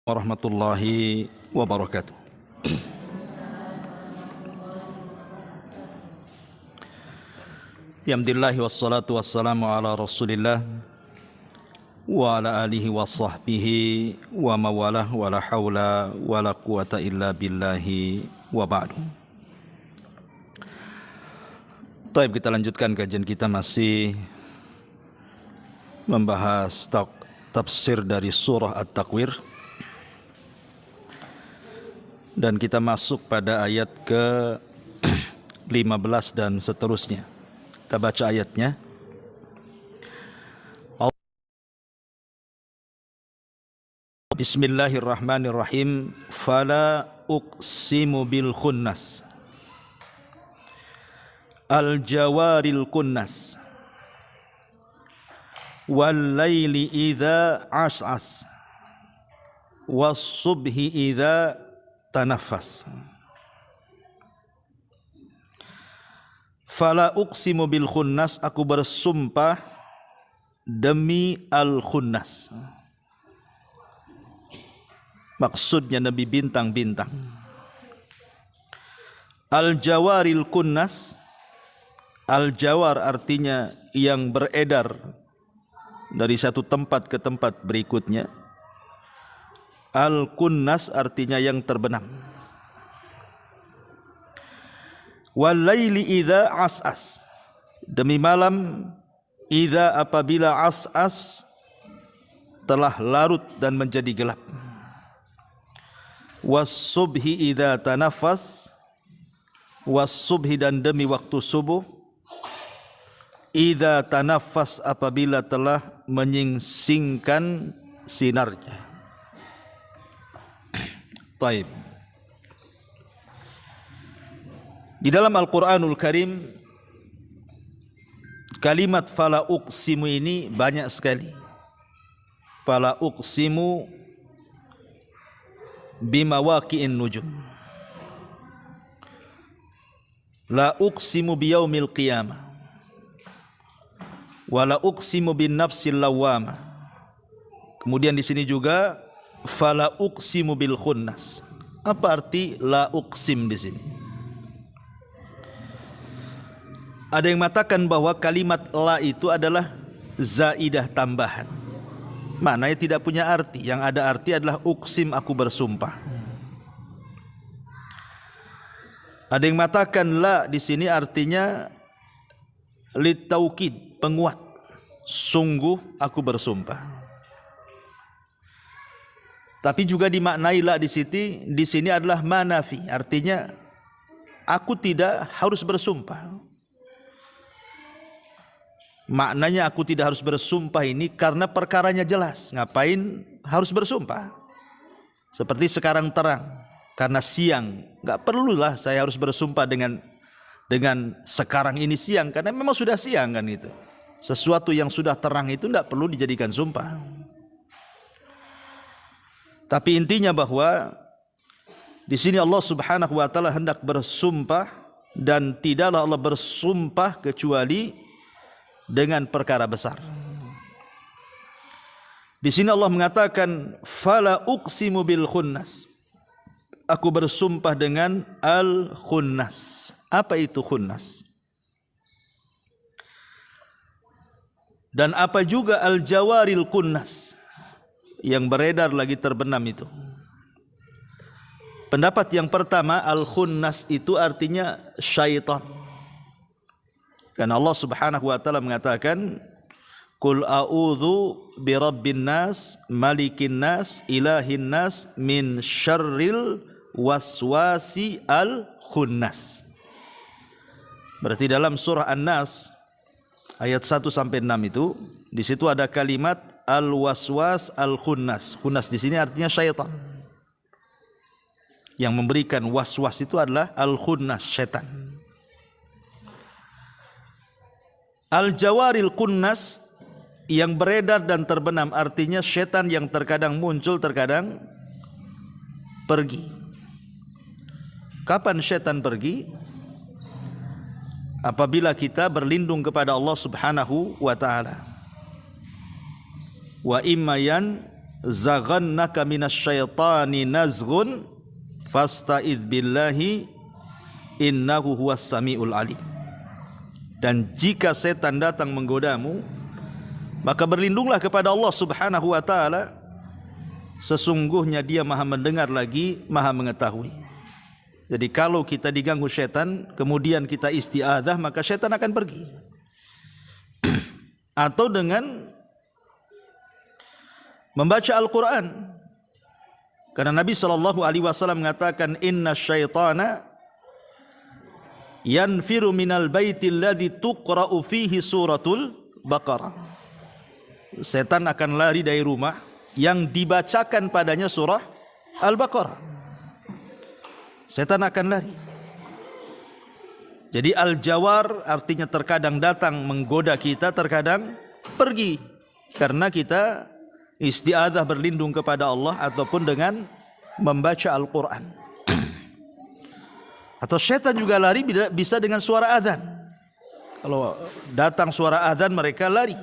warahmatullahi wabarakatuh. Alhamdulillah wassalatu wassalamu ala Rasulillah wa ala alihi wa sahbihi wa mawalah wa la hawla wa la quwata illa billahi wa ba'du. Baik, kita lanjutkan kajian kita masih membahas tafsir dari surah At-Takwir. Dan kita masuk pada ayat ke-15 dan seterusnya. Kita baca ayatnya. Bismillahirrahmanirrahim. Fala uqsimu bil khunnas. Al-jawaril kunnas. Wal laili idza as'as. Was subhi idza tanafas. Fala uqsimu bil khunnas, aku bersumpah demi al khunnas. Maksudnya Nabi bintang-bintang. Al jawaril kunnas, al jawar artinya yang beredar dari satu tempat ke tempat berikutnya. Al-kunnas artinya yang terbenam. Wal-laili idza as'as, demi malam idza apabila as'as telah larut dan menjadi gelap. Was-subhi idza tanafas, was-subhi dan demi waktu subuh idza tanafas apabila telah menyingsingkan sinarnya. Taib. Di dalam Al-Quranul Karim, kalimat fala uqsimu ini banyak sekali. Fala uqsimu bimawaqi'in nujum. La uqsimu biyaumil qiyamah. Wa la uqsimu bin nafsil lawwamah. Kemudian di sini juga fala uqsimu bil khunnas. Apa arti la uqsim di sini? Ada yang mengatakan bahwa kalimat la itu adalah zaidah tambahan. Maknanya tidak punya arti. Yang ada arti adalah uqsim, aku bersumpah. Ada yang mengatakan la di sini artinya litaukid, penguat. Sungguh aku bersumpah. Tapi juga dimaknai la di sini adalah manafi, artinya aku tidak harus bersumpah. Maknanya aku tidak harus bersumpah ini karena perkaranya jelas. Ngapain harus bersumpah? Seperti sekarang terang, karena siang, nggak perlulah saya harus bersumpah dengan sekarang ini siang, karena memang sudah siang kan itu. Sesuatu yang sudah terang itu nggak perlu dijadikan sumpah. Tapi intinya bahwa di sini Allah Subhanahu wa taala hendak bersumpah, dan tidaklah Allah bersumpah kecuali dengan perkara besar. Di sini Allah mengatakan fala uqsimu bil khunnas. Aku bersumpah dengan al khunnas. Apa itu khunnas? Dan apa juga al jawaril kunnas, yang beredar lagi terbenam itu. Pendapat yang pertama, al-khunnas itu artinya syaitan. Karena Allah Subhanahu wa taala mengatakan, "Qul a'udzu birabbin nas, malikin nas, ilahin nas, min syarril waswasi al-khunnas." Berarti dalam surah An-Nas ayat 1 sampai 6 itu, di situ ada kalimat al-waswas al-khunnas. Khunnas di sini artinya syaitan. Yang memberikan waswas itu adalah al-khunnas, syaitan. Al-jawaril kunnas, yang beredar dan terbenam, artinya syaitan yang terkadang muncul, terkadang pergi. Kapan syaitan pergi? Apabila kita berlindung kepada Allah Subhanahu wa taala. Wa imma zaghannaka minasyaitani nazghun fasta'idz billahi innahu huwas samiul alim. Dan jika setan datang menggodamu, maka berlindunglah kepada Allah Subhanahu wa taala, sesungguhnya Dia Maha mendengar lagi Maha mengetahui. Jadi kalau kita diganggu setan kemudian kita isti'adzah, maka setan akan pergi. Atau dengan membaca Al-Qur'an. Karena Nabi SAW mengatakan inna syaitana yanfiru minal baitil ladzi tuqra'u fihi suratul Baqarah. Setan akan lari dari rumah yang dibacakan padanya surah Al-Baqarah. Setan akan lari. Jadi al-jawar artinya terkadang datang menggoda kita, terkadang pergi. Karena kita isti'adzah berlindung kepada Allah ataupun dengan membaca Al-Quran. Atau setan juga lari bisa dengan suara azan. Kalau datang suara azan mereka lari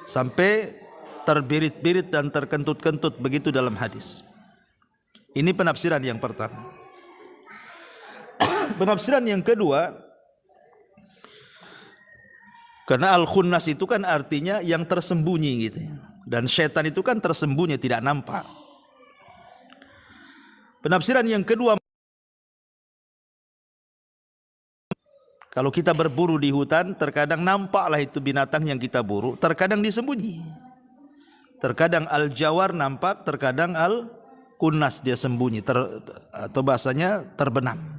sampai terbirit-birit dan terkentut-kentut, begitu dalam hadis. Ini penafsiran yang pertama. Penafsiran yang kedua, karena al-khunnas itu kan artinya yang tersembunyi gitu. Dan setan itu kan tersembunyi, tidak nampak. Penafsiran yang kedua, kalau kita berburu di hutan, terkadang nampaklah itu binatang yang kita buru, terkadang disembunyi. Terkadang al-jawar nampak, terkadang al-kunnas dia sembunyi, atau bahasanya terbenam.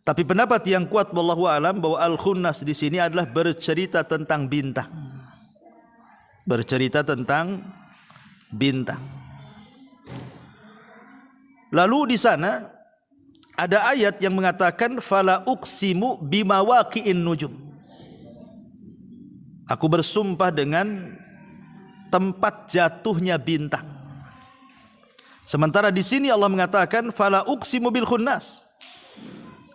Tapi pendapat yang kuat wallahu alam bahwa al-khunnas di sini adalah bercerita tentang bintang. Bercerita tentang bintang. Lalu di sana ada ayat yang mengatakan fala uqsimu bimawaqi'in nujum. Aku bersumpah dengan tempat jatuhnya bintang. Sementara di sini Allah mengatakan fala uqsimu bil khunnas.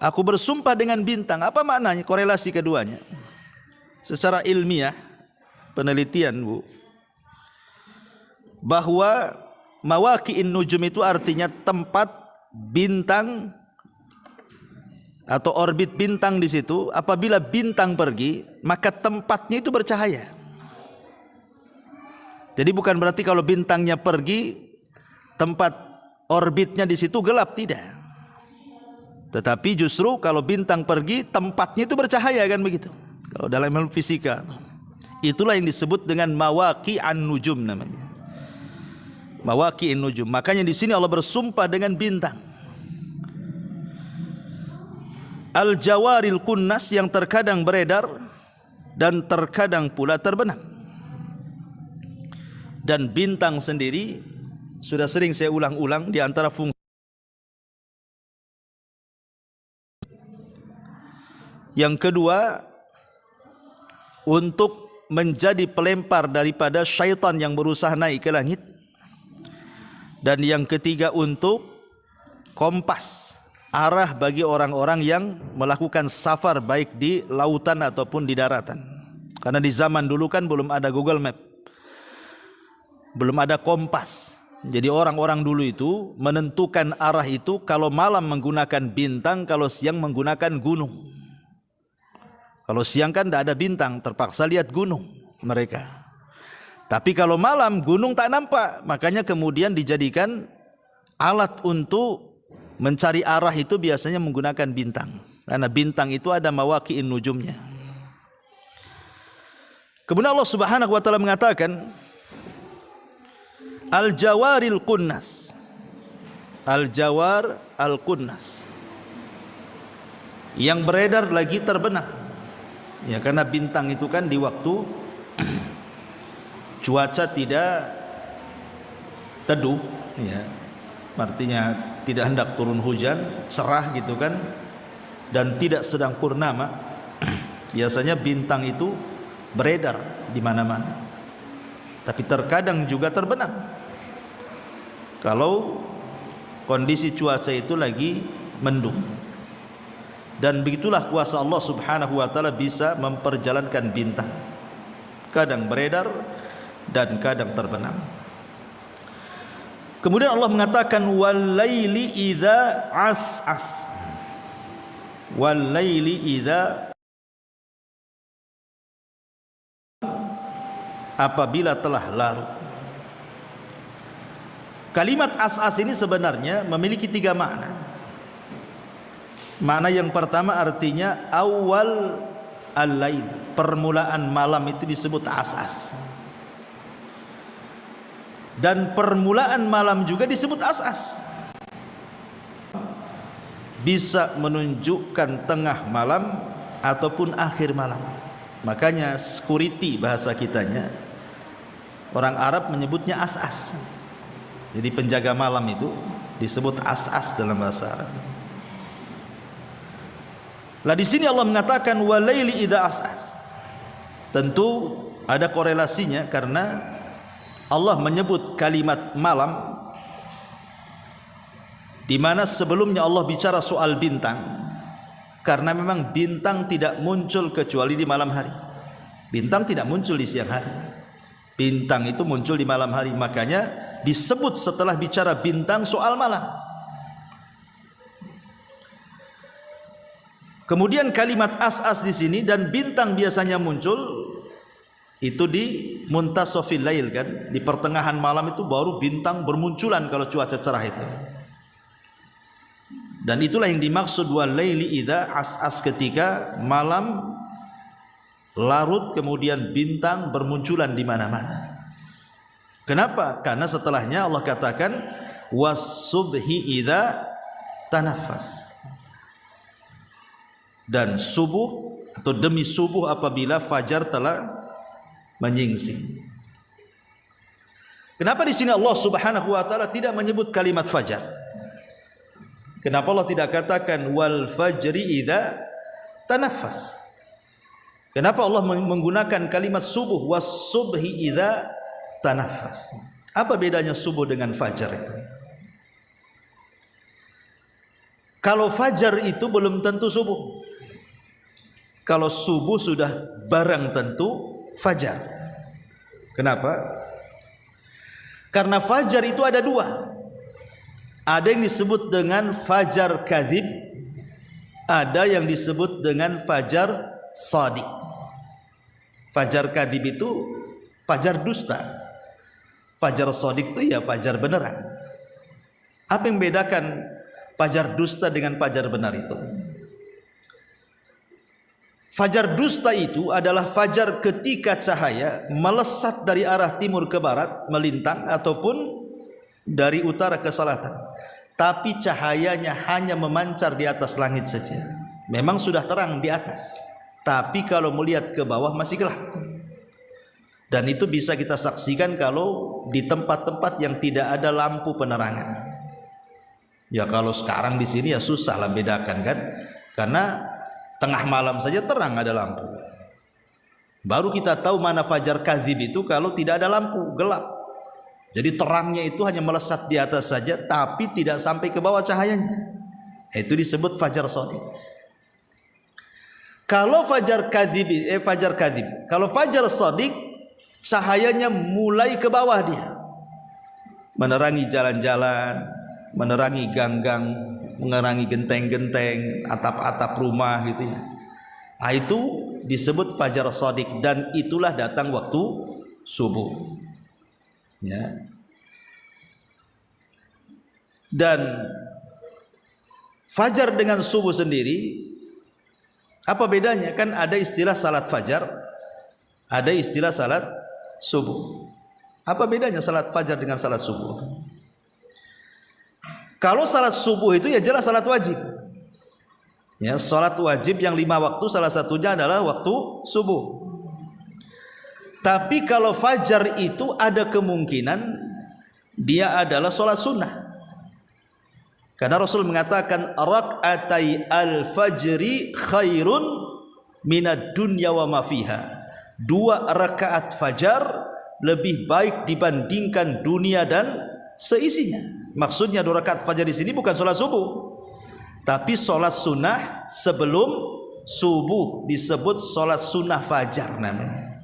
Aku bersumpah dengan bintang. Apa maknanya? Korelasi keduanya. Secara ilmiah, penelitian Bu, bahwa mawaqi'in nujum itu artinya tempat bintang atau orbit bintang di situ. Apabila bintang pergi, maka tempatnya itu bercahaya. Jadi bukan berarti kalau bintangnya pergi, tempat orbitnya di situ gelap, tidak. Tetapi justru kalau bintang pergi, tempatnya itu bercahaya, kan begitu. Kalau dalam ilmu fisika, itulah yang disebut dengan mawaqi'an nujum namanya. Mawaqi'in nujum. Makanya di sini Allah bersumpah dengan bintang. Al-jawaril kunnas yang terkadang beredar dan terkadang pula terbenam. Dan bintang sendiri sudah sering saya ulang-ulang di antara fungsi. Yang kedua, untuk menjadi pelempar daripada syaitan yang berusaha naik ke langit. Dan yang ketiga, untuk kompas arah bagi orang-orang yang melakukan safar baik di lautan ataupun di daratan. Karena di zaman dulu kan belum ada Google Map, belum ada kompas. Jadi orang-orang dulu itu menentukan arah itu kalau malam menggunakan bintang, kalau siang menggunakan gunung. Kalau siang kan tidak ada bintang, terpaksa lihat gunung mereka. Tapi kalau malam gunung tak nampak, makanya kemudian dijadikan alat untuk mencari arah itu biasanya menggunakan bintang. Karena bintang itu ada mawaqi'in nujumnya. Kemudian Allah Subhanahu wa taala mengatakan al-jawaril kunnas. Al-jawar al-kunnas. Yang beredar lagi terbenam. Ya, karena bintang itu kan di waktu cuaca tidak teduh, ya, artinya tidak hendak turun hujan, cerah gitu kan, dan tidak sedang purnama, biasanya bintang itu beredar di mana-mana. Tapi terkadang juga terbenam kalau kondisi cuaca itu lagi mendung. Dan begitulah kuasa Allah Subhanahu wa taala bisa memperjalankan bintang. Kadang beredar dan kadang terbenam. Kemudian Allah mengatakan wal-laili idza as'as. Wal-laili idza, apabila telah larut. Kalimat as'as ini sebenarnya memiliki 3 makna. Makna yang pertama artinya awal al-lail, permulaan malam itu disebut as'as. Dan permulaan malam juga disebut as'as. Bisa menunjukkan tengah malam ataupun akhir malam. Makanya security bahasa kitanya, orang Arab menyebutnya as'as. Jadi penjaga malam itu disebut as'as dalam bahasa Arab. Lah di sini Allah mengatakan walaili idza as'as. Tentu ada korelasinya karena Allah menyebut kalimat malam di mana sebelumnya Allah bicara soal bintang, karena memang bintang tidak muncul kecuali di malam hari. Bintang tidak muncul di siang hari. Bintang itu muncul di malam hari, makanya disebut setelah bicara bintang soal malam. Kemudian kalimat as'as di sini, dan bintang biasanya muncul itu di muntasofil lail, kan, di pertengahan malam itu baru bintang bermunculan kalau cuaca cerah itu. Dan itulah yang dimaksud walaili idza as'as, ketika malam larut kemudian bintang bermunculan di mana-mana. Kenapa? Karena setelahnya Allah katakan was-subhi idza tanaffas. Dan subuh atau demi subuh apabila fajar telah menyingsing. Kenapa di sini Allah Subhanahu wa taala tidak menyebut kalimat fajar? Kenapa Allah tidak katakan wal fajri idza tanaffas? Kenapa Allah menggunakan kalimat subuh was subhi idza tanaffas? Apa bedanya subuh dengan fajar itu? Kalau fajar itu belum tentu subuh. Kalau subuh sudah barang tentu fajar. Kenapa? Karena fajar itu ada 2. Ada yang disebut dengan fajar kadzib, ada yang disebut dengan fajar shadiq. Fajar kadzib itu fajar dusta. Fajar shadiq itu ya fajar beneran. Apa yang membedakan fajar dusta dengan fajar benar itu? Fajar dusta itu adalah fajar ketika cahaya melesat dari arah timur ke barat, melintang, ataupun dari utara ke selatan, tapi cahayanya hanya memancar di atas langit saja. Memang sudah terang di atas, tapi kalau melihat ke bawah masih gelap. Dan itu bisa kita saksikan kalau di tempat-tempat yang tidak ada lampu penerangan. Ya kalau sekarang di sini ya susah lah bedakan, kan, karena tengah malam saja terang ada lampu. Baru kita tahu mana fajar kadzib itu kalau tidak ada lampu, gelap. Jadi terangnya itu hanya melesat di atas saja, tapi tidak sampai ke bawah cahayanya. Itu disebut fajar shadiq. Kalau fajar kadzib, kalau fajar shadiq, cahayanya mulai ke bawah dia, menerangi jalan-jalan, menerangi gang-gang, menerangi genteng-genteng, atap-atap rumah gitu ya. Nah, itu disebut fajar shadiq, dan itulah datang waktu subuh. Ya. Dan fajar dengan subuh sendiri apa bedanya? Kan ada istilah salat fajar, ada istilah salat subuh. Apa bedanya salat fajar dengan salat subuh? Kalau salat subuh itu ya jelas salat wajib. Ya, salat wajib yang 5 waktu salah satunya adalah waktu subuh. Tapi kalau fajar itu ada kemungkinan dia adalah sholat sunnah. Karena Rasul mengatakan rak'atai al-fajri khairun minad dunya wa ma fiha. 2 rakaat fajar lebih baik dibandingkan dunia dan seisinya. Maksudnya 2 rakaat fajar di sini bukan sholat subuh, tapi sholat sunnah sebelum subuh, disebut sholat sunnah fajar namanya.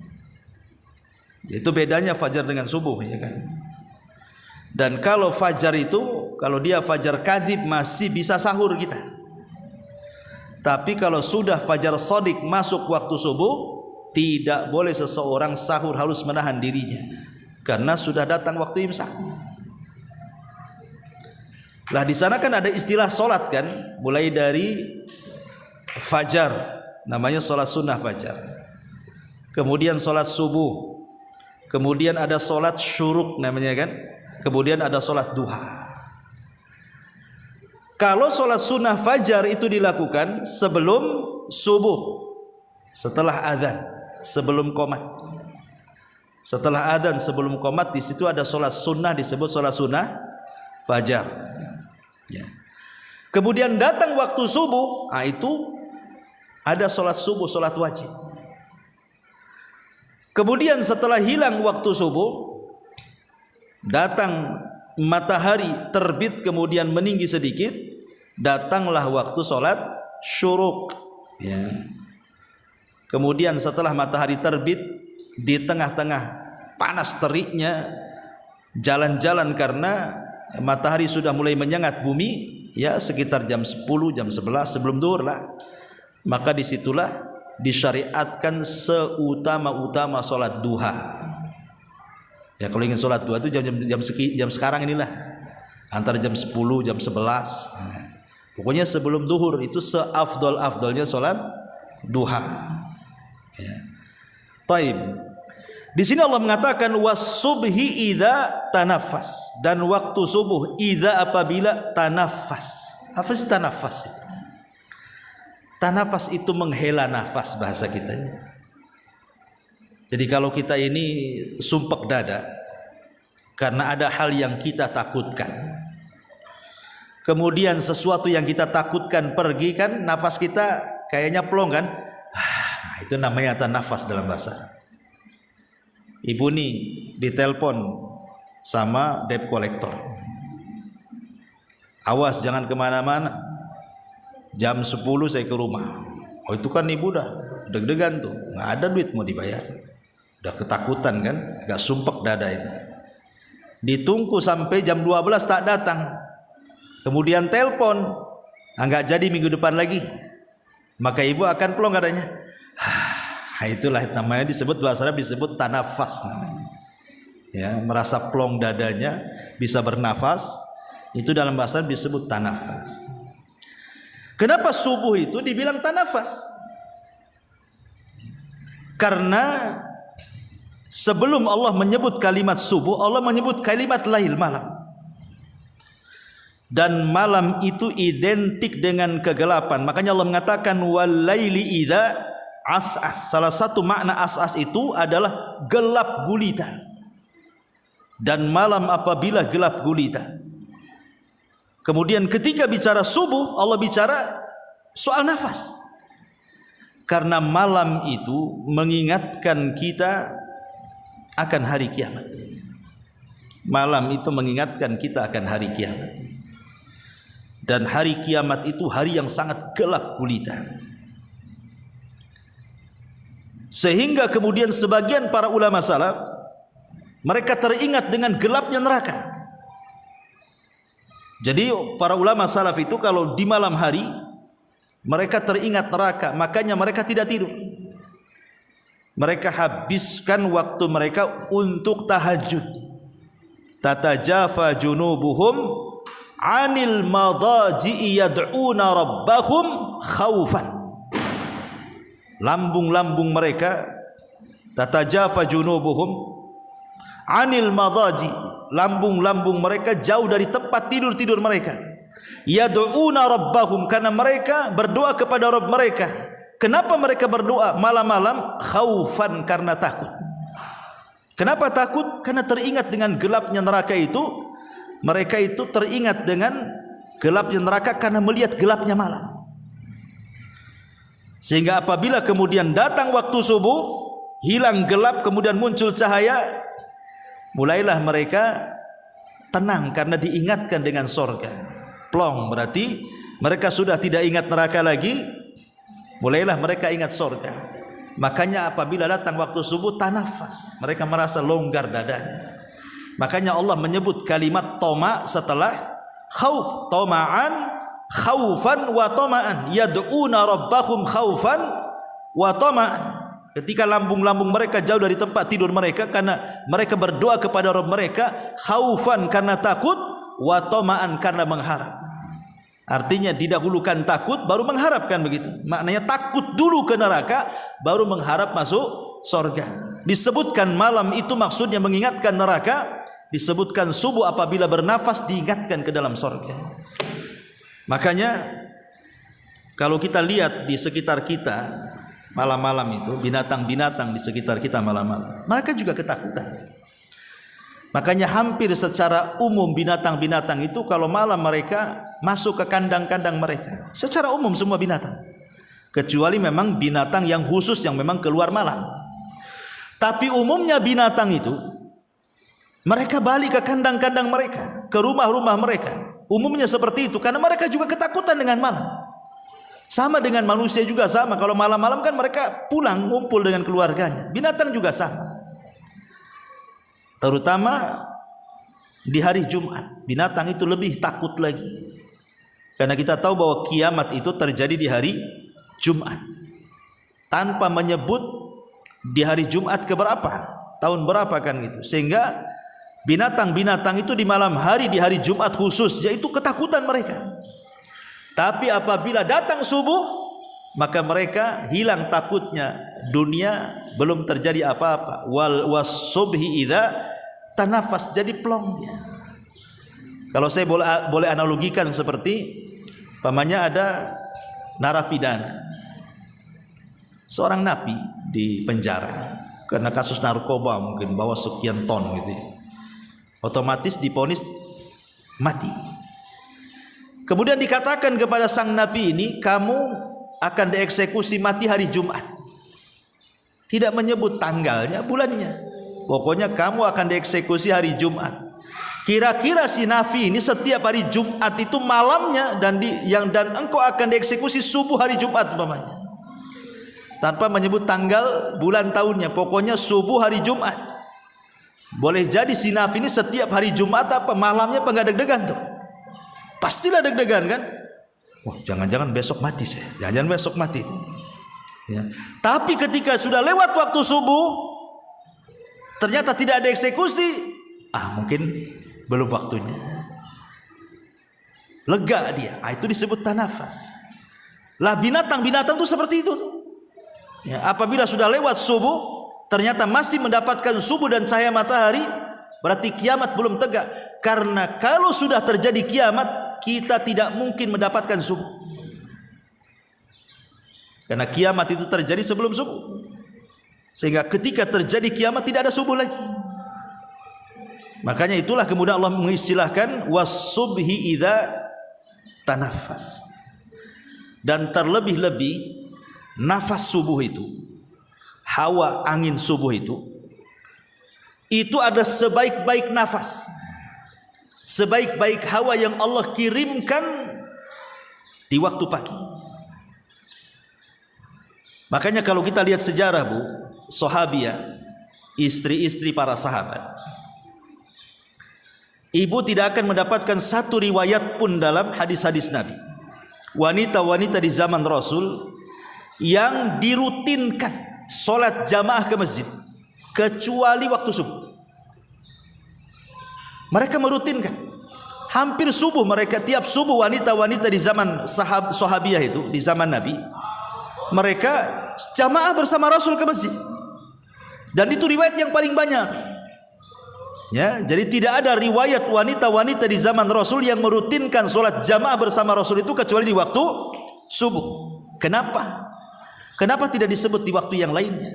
Itu bedanya fajar dengan subuh, ya kan? Dan kalau fajar itu, kalau dia fajar kadzib masih bisa sahur kita. Tapi kalau sudah fajar shadiq masuk waktu subuh, tidak boleh seseorang sahur, harus menahan dirinya karena sudah datang waktu imsak. Lah di sana kan ada istilah solat kan, mulai dari fajar, namanya solat sunnah fajar. Kemudian solat subuh, kemudian ada solat syuruk namanya kan, kemudian ada solat duha. Kalau solat sunnah fajar itu dilakukan sebelum subuh, setelah adzan, sebelum qomat. Setelah adzan, sebelum qomat, di situ ada solat sunnah disebut solat sunnah fajar. Ya. Kemudian datang waktu subuh, itu ada solat subuh, solat wajib. Kemudian setelah hilang waktu subuh, datang matahari terbit kemudian meninggi sedikit, datanglah waktu solat syuruk. Ya. Kemudian setelah matahari terbit, di tengah-tengah panas teriknya jalan-jalan karena matahari sudah mulai menyengat bumi, ya sekitar jam 10, jam 11 sebelum zuhur lah. Maka disitulah disyariatkan seutama-utama solat duha. Ya kalau ingin solat duha itu jam sekarang inilah, antara jam 10, jam 11. Pokoknya sebelum zuhur itu seafdol-afdolnya solat duha. Ya. Taib. Di sini Allah mengatakan was-subhi idza tanaffas, dan waktu subuh idza apabila tanaffas. Apa sih tanaffas itu? Tanafas itu menghela nafas bahasa kitanya. Jadi kalau kita ini sumpek dada karena ada hal yang kita takutkan, kemudian sesuatu yang kita takutkan pergi kan, nafas kita kayaknya plong kan, itu namanya tanafas dalam bahasa. Ibu nih ditelepon sama debt collector, awas jangan kemana-mana, jam 10 saya ke rumah. Oh itu kan ibu dah deg-degan tuh, nggak ada duit mau dibayar, udah ketakutan kan, agak sumpek dada ini. Ditunggu sampai jam 12 tak datang, kemudian telepon, nggak jadi minggu depan lagi, maka ibu akan plong adanya. Itulah namanya disebut, bahasa Arab disebut tanafas namanya. Ya, merasa plong dadanya, bisa bernafas, itu dalam bahasa Arab disebut tanafas. Kenapa subuh itu dibilang tanafas? Karena sebelum Allah menyebut kalimat subuh, Allah menyebut kalimat lail, malam. Dan malam itu identik dengan kegelapan. Makanya Allah mengatakan wal laili idza as'as. Salah satu makna as'as itu adalah gelap gulita. Dan malam apabila gelap gulita. Kemudian ketika bicara subuh, Allah bicara soal nafas. Karena malam itu mengingatkan kita akan hari kiamat. Malam itu mengingatkan kita akan hari kiamat. Dan hari kiamat itu hari yang sangat gelap gulita. Sehingga kemudian sebagian para ulama salaf, mereka teringat dengan gelapnya neraka. Jadi para ulama salaf itu kalau di malam hari mereka teringat neraka, makanya mereka tidak tidur. Mereka habiskan waktu mereka untuk tahajud. Tatajafa junubuhum 'anil madaji'i yad'una rabbahum khaufan. Lambung-lambung mereka, tatajafa junubuhum 'anil madaji, lambung-lambung mereka jauh dari tempat tidur-tidur mereka. Yad'una rabbahum, karena mereka berdoa kepada Rabb mereka. Kenapa mereka berdoa malam-malam? Khaufan, karena takut. Kenapa takut? Karena teringat dengan gelapnya neraka itu. Mereka itu teringat dengan gelapnya neraka karena melihat gelapnya malam. Sehingga apabila kemudian datang waktu subuh, hilang gelap kemudian muncul cahaya, mulailah mereka tenang karena diingatkan dengan sorga. Plong berarti mereka sudah tidak ingat neraka lagi, mulailah mereka ingat sorga. Makanya apabila datang waktu subuh tanafas, mereka merasa longgar dadanya. Makanya Allah menyebut kalimat toma setelah khauf, toma'an, khaufan wa toma'an, yad'una rabbahum khaufan wa toma'an. Ketika lambung-lambung mereka jauh dari tempat tidur mereka, karena mereka berdoa kepada Rabb mereka, khaufan karena takut, wa toma'an karena mengharap. Artinya didahulukan takut baru mengharapkan, begitu. Maknanya takut dulu ke neraka baru mengharap masuk surga. Disebutkan malam itu maksudnya mengingatkan neraka, disebutkan subuh apabila bernafas diingatkan ke dalam surga. Makanya kalau kita lihat di sekitar kita malam-malam itu, binatang-binatang di sekitar kita malam-malam, mereka juga ketakutan. Makanya hampir secara umum binatang-binatang itu kalau malam mereka masuk ke kandang-kandang mereka. Secara umum semua binatang. Kecuali memang binatang yang khusus yang memang keluar malam. Tapi umumnya binatang itu mereka balik ke kandang-kandang mereka, ke rumah-rumah mereka. Umumnya seperti itu karena mereka juga ketakutan dengan malam. Sama dengan manusia juga sama. Kalau malam-malam kan mereka pulang ngumpul dengan keluarganya. Binatang juga sama. Terutama di hari Jumat, binatang itu lebih takut lagi. Karena kita tahu bahwa kiamat itu terjadi di hari Jumat. Tanpa menyebut di hari Jumat keberapa, tahun berapa kan gitu. Sehingga binatang-binatang itu di malam hari di hari Jumat khusus, yaitu ketakutan mereka. Tapi apabila datang subuh, maka mereka hilang takutnya. Dunia belum terjadi apa-apa. Wal wasubhi idza tanafas, jadi plong dia. Kalau saya boleh analogikan seperti pamannya ada narapidana, seorang napi di penjara karena kasus narkoba, mungkin bawa sekian ton gitu. Otomatis divonis mati. Kemudian dikatakan kepada sang napi ini, kamu akan dieksekusi mati hari Jumat. Tidak menyebut tanggalnya, bulannya. Pokoknya kamu akan dieksekusi hari Jumat. Kira-kira si nafi ini setiap hari Jumat itu malamnya dan engkau akan dieksekusi subuh hari Jumat umpamanya. Tanpa menyebut tanggal, bulan, tahunnya. Pokoknya subuh hari Jumat. Boleh jadi si nafi ini setiap hari Jumat apa malamnya enggak deg-degan tuh. Pastilah deg-degan kan? Wah, jangan-jangan besok mati saya. Jangan-jangan besok mati itu. Ya. Tapi ketika sudah lewat waktu subuh, ternyata tidak ada eksekusi, mungkin belum waktunya. Lega dia. Itu disebut tanafas. Lah binatang-binatang itu seperti itu. Ya, apabila sudah lewat subuh, ternyata masih mendapatkan subuh dan cahaya matahari, berarti kiamat belum tegak. Karena kalau sudah terjadi kiamat, kita tidak mungkin mendapatkan subuh. Karena kiamat itu terjadi sebelum subuh. Sehingga ketika terjadi kiamat tidak ada subuh lagi. Makanya itulah kemudian Allah mengistilahkan was-subhi idza tanafas. Dan terlebih-lebih nafas subuh itu, hawa angin subuh itu ada sebaik-baik nafas, sebaik-baik hawa yang Allah kirimkan di waktu pagi. Makanya kalau kita lihat sejarah Bu, sahabiah, istri-istri para sahabat, ibu tidak akan mendapatkan satu riwayat pun dalam hadis-hadis Nabi, wanita-wanita di zaman Rasul yang dirutinkan sholat jamaah ke masjid kecuali waktu subuh. Mereka merutinkan hampir subuh, mereka tiap subuh wanita-wanita di zaman sahabiah itu, di zaman Nabi, mereka jamaah bersama Rasul ke masjid. Dan itu riwayat yang paling banyak. Ya, jadi tidak ada riwayat wanita-wanita di zaman Rasul yang merutinkan sholat jamaah bersama Rasul itu kecuali di waktu subuh. Kenapa? Kenapa tidak disebut di waktu yang lainnya?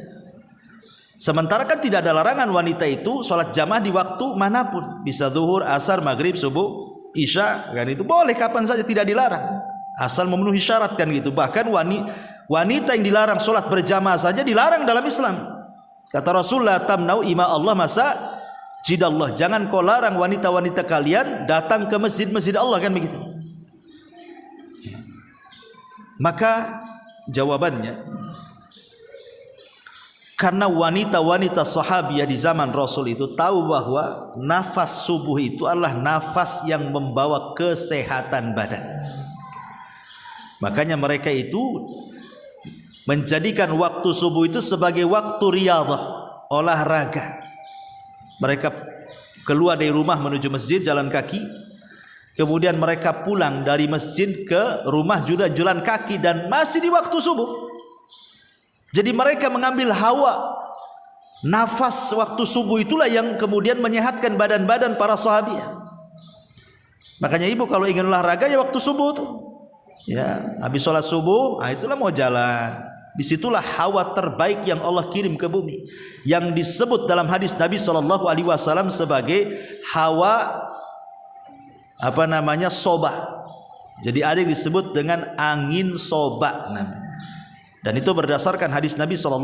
Sementara kan tidak ada larangan wanita itu sholat jamaah di waktu manapun. Bisa zuhur, asar, maghrib, subuh, isya, kan itu boleh kapan saja, tidak dilarang. Asal memenuhi syarat kan gitu. Bahkan wanita yang dilarang sholat berjamaah saja dilarang dalam Islam. Kata Rasulullah, tamnau ima Allah masa jidallah, jangan kau larang wanita-wanita kalian datang ke masjid-masjid Allah, kan begitu. Maka jawabannya, Karena wanita-wanita sahabiah di zaman Rasul itu tahu bahwa nafas subuh itu adalah nafas yang membawa kesehatan badan. Makanya mereka itu menjadikan waktu subuh itu sebagai waktu riyadhah, olahraga. Mereka keluar dari rumah menuju masjid jalan kaki, kemudian mereka pulang dari masjid ke rumah juga jalan kaki, dan masih di waktu subuh. Jadi mereka mengambil hawa, nafas waktu subuh itulah yang kemudian menyehatkan badan-badan para sahabat. Makanya ibu kalau ingin olahraga ya waktu subuh tuh, ya habis sholat subuh, itulah mau jalan. Disitulah hawa terbaik yang Allah kirim ke bumi, yang disebut dalam hadis Nabi SAW sebagai hawa soba. Jadi ada yang disebut dengan angin soba namanya. Dan itu berdasarkan hadis Nabi SAW,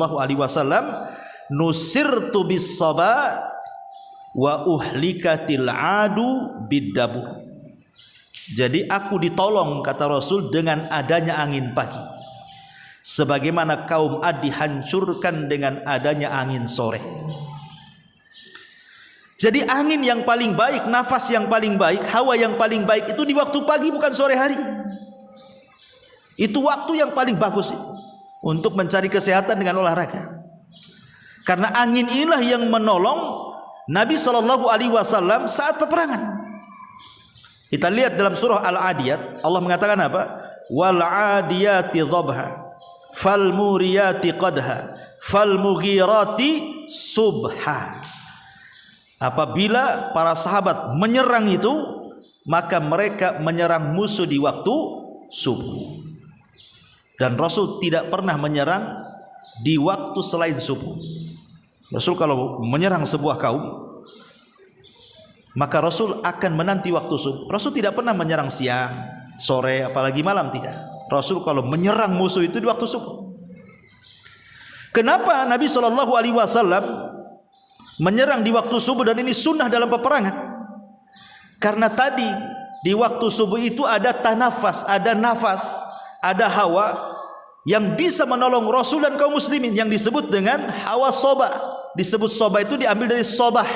nusirtu bis soba wa uhlikatil adu biddabur. Jadi aku ditolong, kata Rasul, dengan adanya angin pagi, sebagaimana kaum Ad dihancurkan dengan adanya angin sore. Jadi angin yang paling baik, nafas yang paling baik, hawa yang paling baik itu di waktu pagi, bukan sore hari. Itu waktu yang paling bagus itu untuk mencari kesehatan dengan olahraga. Karena angin inilah yang menolong Nabi SAW saat peperangan. Kita lihat dalam surah Al-Adiyat, Allah mengatakan apa? Wal adiyati dhabha fal muriyati qadha fal mughirati subha. Apabila para sahabat menyerang itu, maka mereka menyerang musuh di waktu subuh. Dan Rasul tidak pernah menyerang di waktu selain subuh. Rasul kalau menyerang sebuah kaum, maka Rasul akan menanti waktu subuh. Rasul tidak pernah menyerang siang, sore, apalagi malam, tidak. Rasul kalau menyerang musuh itu di waktu subuh. Kenapa Nabi SAW menyerang di waktu subuh, dan ini sunnah dalam peperangan? Karena tadi di waktu subuh itu ada tanafas, ada nafas, ada hawa yang bisa menolong Rasul dan kaum muslimin, yang disebut dengan hawa soba. Disebut soba itu diambil dari sobah,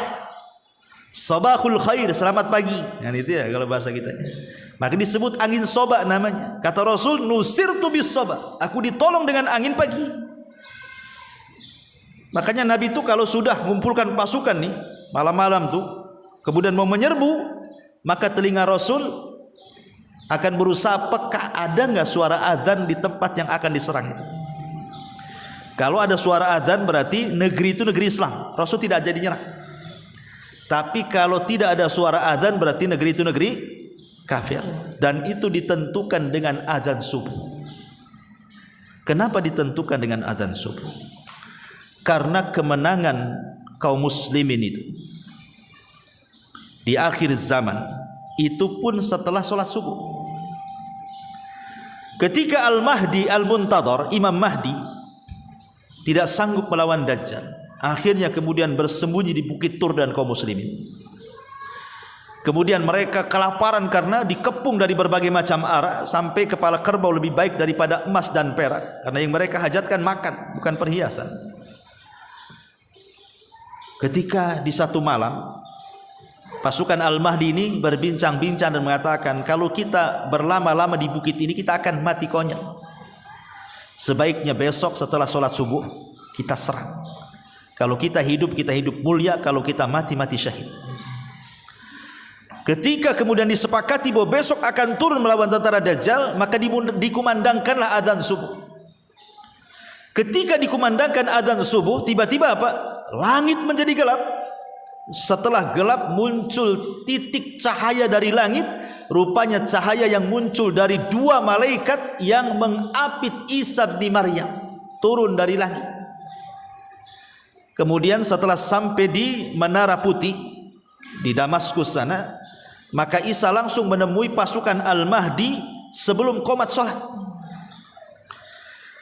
sabahul khair, selamat pagi. Nah, itu ya kalau bahasa kita. Maka disebut angin soba namanya. Kata Rasul, nusirtu bis soba, aku ditolong dengan angin pagi. Makanya Nabi itu kalau sudah mengumpulkan pasukan nih malam-malam tuh, kemudian mau menyerbu, maka telinga Rasul akan berusaha peka, ada nggak suara azan di tempat yang akan diserang itu. Kalau ada suara azan berarti negeri itu negeri Islam, Rasul tidak jadi nyerang. Tapi kalau tidak ada suara azan berarti negeri itu negeri kafir. Dan itu ditentukan dengan azan subuh. Kenapa ditentukan dengan azan subuh? Karena kemenangan kaum muslimin itu di akhir zaman itu pun setelah sholat subuh. Ketika Al-Mahdi Al-Muntadhar, Imam Mahdi, tidak sanggup melawan Dajjal, akhirnya kemudian bersembunyi di Bukit Tur dan kaum muslimin. Kemudian mereka kelaparan karena dikepung dari berbagai macam arah, sampai kepala kerbau lebih baik daripada emas dan perak, karena yang mereka hajatkan makan, bukan perhiasan. Ketika di satu malam pasukan Al-Mahdi ini berbincang-bincang dan mengatakan, kalau kita berlama-lama di bukit ini kita akan mati konyol. Sebaiknya besok setelah sholat subuh kita serang. Kalau kita hidup mulia, kalau kita mati, mati syahid. Ketika kemudian disepakati bahwa besok akan turun melawan tentara Dajjal, maka dikumandangkanlah azan subuh. Ketika dikumandangkan azan subuh, tiba-tiba apa? Langit menjadi gelap. Setelah gelap muncul titik cahaya dari langit. Rupanya cahaya yang muncul dari dua malaikat yang mengapit Isa bin Maryam, turun dari langit. Kemudian setelah sampai di Menara Putih di Damaskus sana, maka Isa langsung menemui pasukan Al-Mahdi sebelum qomat sholat.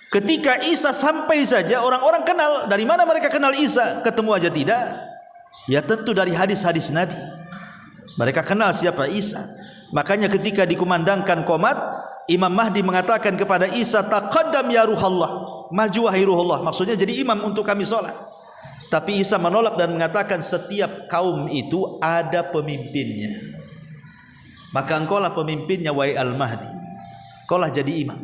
Ketika Isa sampai saja, orang-orang kenal. Dari mana mereka kenal Isa? Ketemu aja tidak? Ya tentu dari hadis-hadis Nabi. Mereka kenal siapa Isa. Makanya ketika dikumandangkan qomat, Imam Mahdi mengatakan kepada Isa, taqaddam ya ruhallah, maju wahai Ruhullah, maksudnya jadi imam untuk kami sholat. Tapi Isa menolak dan mengatakan setiap kaum itu ada pemimpinnya, maka engkaulah pemimpinnya wahai Al-Mahdi, engkaulah jadi imam.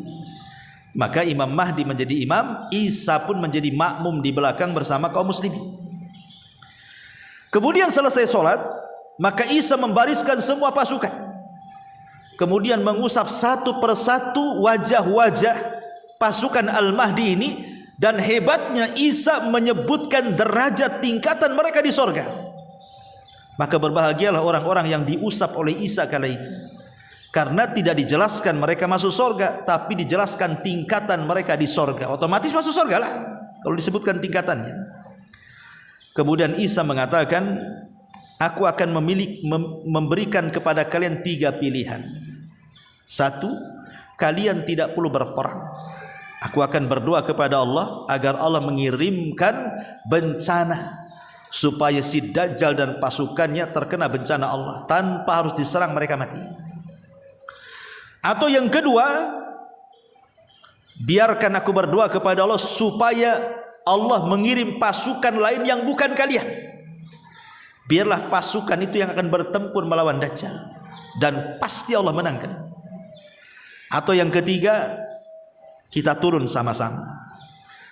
Maka Imam Mahdi menjadi imam, Isa pun menjadi makmum di belakang bersama kaum muslimin. Kemudian selesai sholat, maka Isa membariskan semua pasukan, kemudian mengusap satu persatu wajah-wajah pasukan Al-Mahdi ini. Dan hebatnya Isa menyebutkan derajat tingkatan mereka di sorga. Maka berbahagialah orang-orang yang diusap oleh Isa kala itu, karena tidak dijelaskan mereka masuk sorga, tapi dijelaskan tingkatan mereka di sorga. Otomatis masuk sorga lah kalau disebutkan tingkatannya. Kemudian Isa mengatakan, aku akan memberikan kepada kalian 3 pilihan. 1, kalian tidak perlu berperang. Aku akan berdoa kepada Allah agar Allah mengirimkan bencana supaya si Dajjal dan pasukannya terkena bencana Allah tanpa harus diserang mereka mati. Atau yang kedua, biarkan aku berdoa kepada Allah supaya Allah mengirim pasukan lain yang bukan kalian. Biarlah pasukan itu yang akan bertempur melawan Dajjal, dan pasti Allah menangkan. Atau yang ketiga, kita turun sama-sama,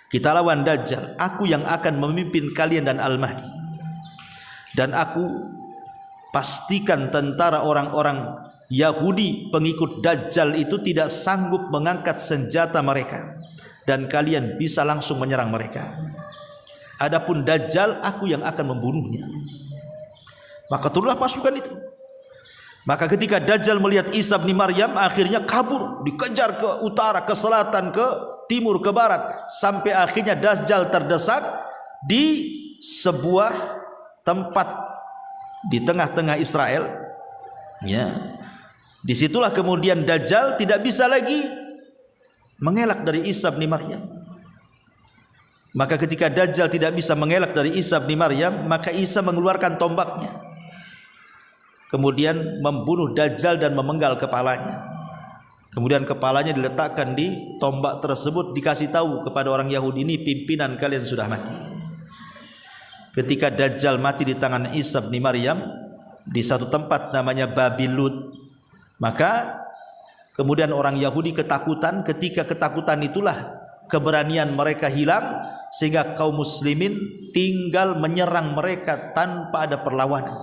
kita lawan Dajjal, aku yang akan memimpin kalian dan Al-Mahdi. Dan aku pastikan tentara orang-orang Yahudi pengikut Dajjal itu tidak sanggup mengangkat senjata mereka, dan kalian bisa langsung menyerang mereka. Adapun Dajjal, aku yang akan membunuhnya. Maka turunlah pasukan itu. Maka ketika Dajjal melihat Isa bin Maryam, akhirnya kabur, dikejar ke utara, ke selatan, ke timur, ke barat, sampai akhirnya Dajjal terdesak di sebuah tempat di tengah-tengah Israel. Ya, disitulah kemudian Dajjal tidak bisa lagi mengelak dari Isa bin Maryam. Maka ketika Dajjal tidak bisa mengelak dari Isa bin Maryam, maka Isa mengeluarkan tombaknya, kemudian membunuh Dajjal dan memenggal kepalanya. Kemudian kepalanya diletakkan di tombak tersebut, dikasih tahu kepada orang Yahudi, ini pimpinan kalian sudah mati. Ketika Dajjal mati di tangan Isa bin Maryam di satu tempat namanya Babilud, maka kemudian orang Yahudi ketakutan. Ketika ketakutan itulah keberanian mereka hilang, sehingga kaum muslimin tinggal menyerang mereka tanpa ada perlawanan.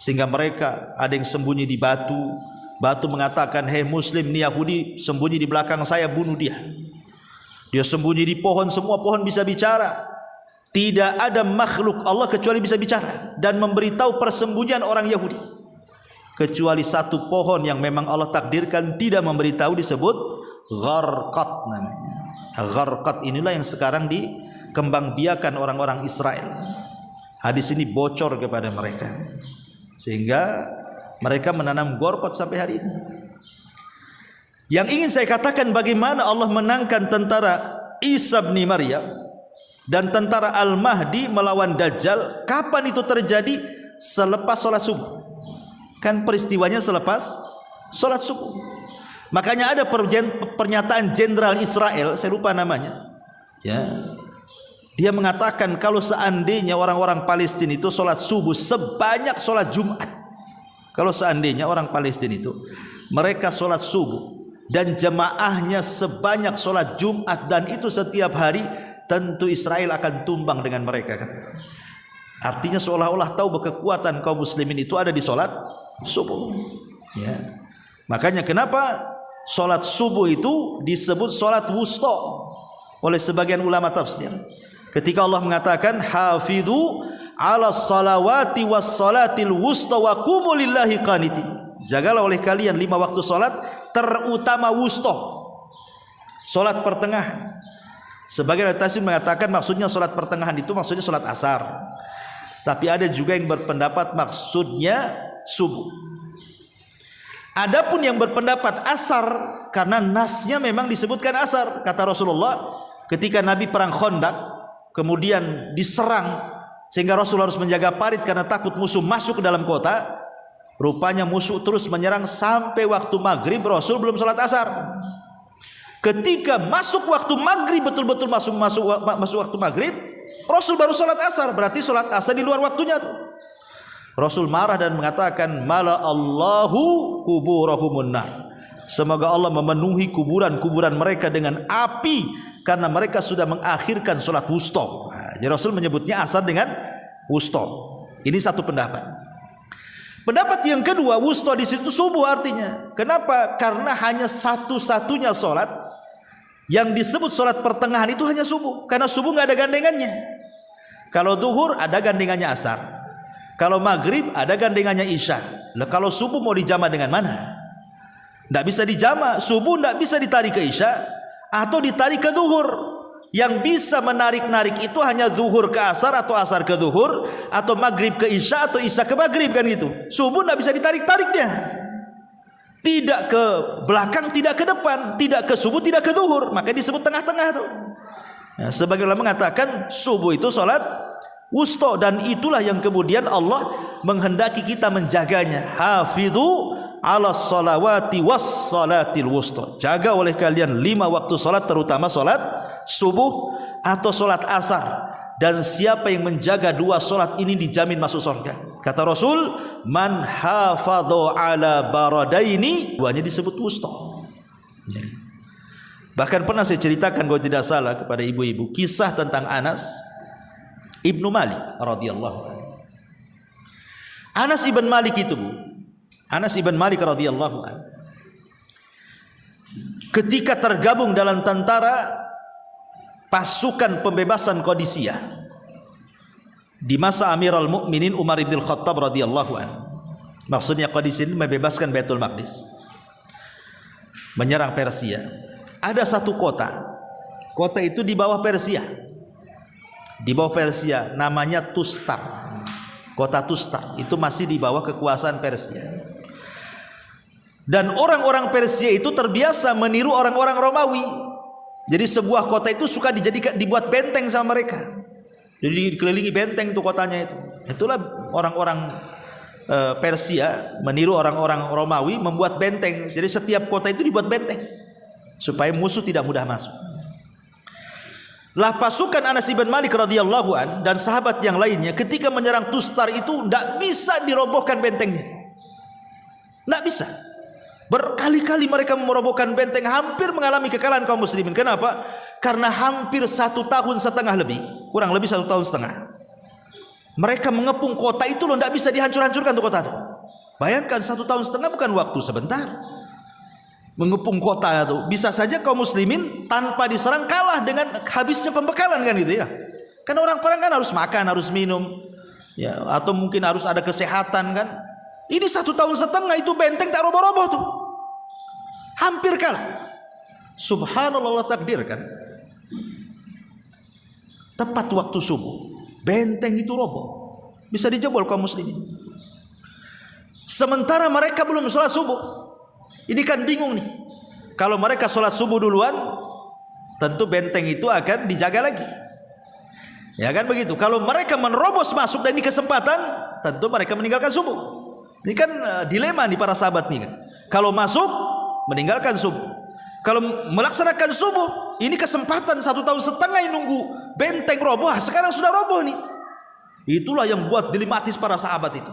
Sehingga mereka ada yang sembunyi di batu. Batu mengatakan, hei muslim, ini Yahudi sembunyi di belakang saya, bunuh dia. Dia sembunyi di pohon, semua pohon bisa bicara. Tidak ada makhluk Allah kecuali bisa bicara dan memberitahu persembunyian orang Yahudi, kecuali satu pohon yang memang Allah takdirkan tidak memberitahu, disebut Gharqad namanya. Gharqad inilah yang sekarang dikembangbiakan orang-orang Israel. Hadis ini bocor kepada mereka, sehingga mereka menanam Gharqad sampai hari ini. Yang ingin saya katakan, bagaimana Allah menangkan tentara Isa bin Maryam dan tentara Al-Mahdi melawan Dajjal. Kapan itu terjadi? Selepas sholat subuh. Kan peristiwanya selepas sholat subuh. Makanya ada pernyataan jenderal Israel, saya lupa namanya, ya, dia mengatakan kalau seandainya orang-orang Palestina itu sholat subuh sebanyak sholat Jumat, kalau seandainya orang Palestina itu mereka sholat subuh dan jemaahnya sebanyak sholat Jumat, dan itu setiap hari, tentu Israel akan tumbang dengan mereka, kata. Artinya seolah-olah tahu bahwa kekuatan kaum muslimin itu ada di sholat subuh, ya. Makanya kenapa sholat subuh itu disebut sholat wusta oleh sebagian ulama tafsir. Ketika Allah mengatakan hafidhu ala salawati was salatil wusta wa qumu lillahi qanitin, jagalah oleh kalian 5 waktu salat, terutama wusta, salat pertengahan. Sebagian tafsir mengatakan maksudnya salat pertengahan itu maksudnya salat asar, tapi ada juga yang berpendapat maksudnya subuh. Adapun yang berpendapat asar, karena nasnya memang disebutkan asar. Kata Rasulullah ketika Nabi perang Khandaq kemudian diserang, sehingga Rasul harus menjaga parit karena takut musuh masuk ke dalam kota. Rupanya musuh terus menyerang sampai waktu maghrib, Rasul belum sholat asar. Ketika masuk waktu maghrib, betul-betul masuk waktu maghrib, Rasul baru sholat asar. Berarti sholat asar di luar waktunya tuh. Rasul marah dan mengatakan, mala Allahu kuburahumun nar. Semoga Allah memenuhi kuburan-kuburan mereka dengan api, karena mereka sudah mengakhirkan sholat wusta. Jadi Rasul menyebutnya asar dengan wusta. Ini satu pendapat. Pendapat yang kedua, wusta di situ subuh artinya. Kenapa? Karena hanya satu-satunya sholat yang disebut sholat pertengahan itu hanya subuh. Karena subuh nggak ada gandengannya. Kalau zuhur ada gandengannya asar. Kalau maghrib ada gandengannya isya. Lah kalau subuh mau dijama dengan mana? Tidak bisa dijama. Subuh tidak bisa ditarik ke isya atau ditarik ke zuhur. Yang bisa menarik-narik itu hanya zuhur ke asar atau asar ke zuhur, atau maghrib ke isya atau isya ke maghrib, kan gitu. Subuh tidak bisa ditarik-tarik dia. Tidak ke belakang, tidak ke depan, tidak ke subuh, tidak ke zuhur, maka disebut tengah-tengah tuh. Nah, sebagian ulama mengatakan subuh itu sholat wusta, dan itulah yang kemudian Allah menghendaki kita menjaganya. Hafidhu ala salawati was salatil wusta. Jaga oleh kalian 5 waktu salat, terutama salat subuh atau salat asar. Dan siapa yang menjaga 2 salat ini dijamin masuk surga. Kata Rasul, man hafadhu ala baradaini, duanya disebut wusta. Ya. Bahkan pernah saya ceritakan kalau tidak salah kepada ibu-ibu kisah tentang Anas Ibnu Malik radhiyallahu anhu. Anas ibn Malik itu, Bu, Anas ibn Malik radhiyallahu anhu, ketika tergabung dalam tentara pasukan pembebasan Qadisiyah di masa Amirul Mukminin Umar bin Khattab radhiyallahu anhu. Maksudnya Qadisiyah membebaskan Baitul Maqdis, menyerang Persia. Ada satu kota itu di bawah Persia. Di bawah Persia namanya Tustar. Kota Tustar itu masih di bawah kekuasaan Persia. Dan orang-orang Persia itu terbiasa meniru orang-orang Romawi. Jadi sebuah kota itu suka dibuat benteng sama mereka. Jadi dikelilingi benteng itu kotanya itu. Itulah orang-orang Persia meniru orang-orang Romawi membuat benteng. Jadi setiap kota itu dibuat benteng supaya musuh tidak mudah masuk. Lah pasukan Anas ibn Malik radhiyallahu an dan sahabat yang lainnya ketika menyerang Tustar itu tidak bisa dirobohkan bentengnya. Tidak bisa. Berkali-kali mereka merobohkan benteng, hampir mengalami kekalahan kaum muslimin. Kenapa? Karena hampir 1,5 tahun lebih, kurang lebih 1,5 tahun. Mereka mengepung kota itu loh, tidak bisa dihancur-hancurkan tuh kota itu. Bayangkan 1,5 tahun bukan waktu sebentar. Mengepung kota itu, bisa saja kaum muslimin tanpa diserang kalah dengan habisnya pembekalan, kan gitu ya. Karena orang perang kan harus makan, harus minum, ya, atau mungkin harus ada kesehatan kan. Ini 1,5 tahun itu benteng tak roboh-roboh tuh, hampir kalah. Subhanallah, takdir kan. Tepat waktu subuh benteng itu roboh, bisa dijebol kaum muslimin. Sementara mereka belum sholat subuh. Ini kan bingung nih. Kalau mereka sholat subuh duluan, tentu benteng itu akan dijaga lagi. Ya kan begitu. Kalau mereka menerobos masuk dan ini kesempatan, tentu mereka meninggalkan subuh. Ini kan dilema nih para sahabat nih kan. Kalau masuk, meninggalkan subuh. Kalau melaksanakan subuh, ini kesempatan 1,5 tahun yang nunggu benteng roboh. Sekarang sudah roboh nih. Itulah yang buat dilematis para sahabat itu.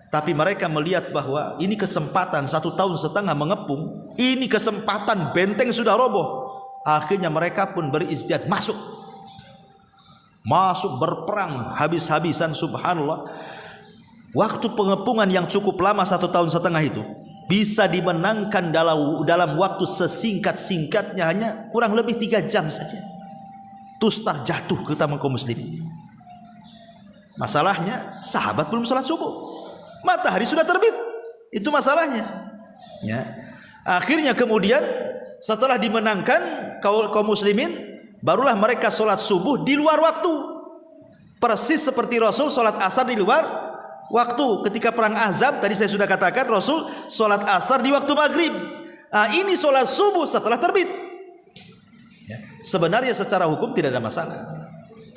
Tapi mereka melihat bahwa ini kesempatan 1,5 tahun mengepung, ini kesempatan benteng sudah roboh. Akhirnya mereka pun berijtihad masuk berperang habis-habisan. Subhanallah, waktu pengepungan yang cukup lama 1,5 tahun itu bisa dimenangkan dalam waktu sesingkat-singkatnya, hanya kurang lebih 3 jam saja. Tustar jatuh ke tangan kaum muslimin. Masalahnya sahabat belum salat subuh, matahari sudah terbit. Itu masalahnya ya. Akhirnya kemudian setelah dimenangkan kaum muslimin, barulah mereka sholat subuh di luar waktu, persis seperti Rasul sholat asar di luar waktu. Ketika perang Ahzab tadi saya sudah katakan, Rasul sholat asar di waktu maghrib. Nah, ini sholat subuh setelah terbit ya. Sebenarnya secara hukum tidak ada masalah,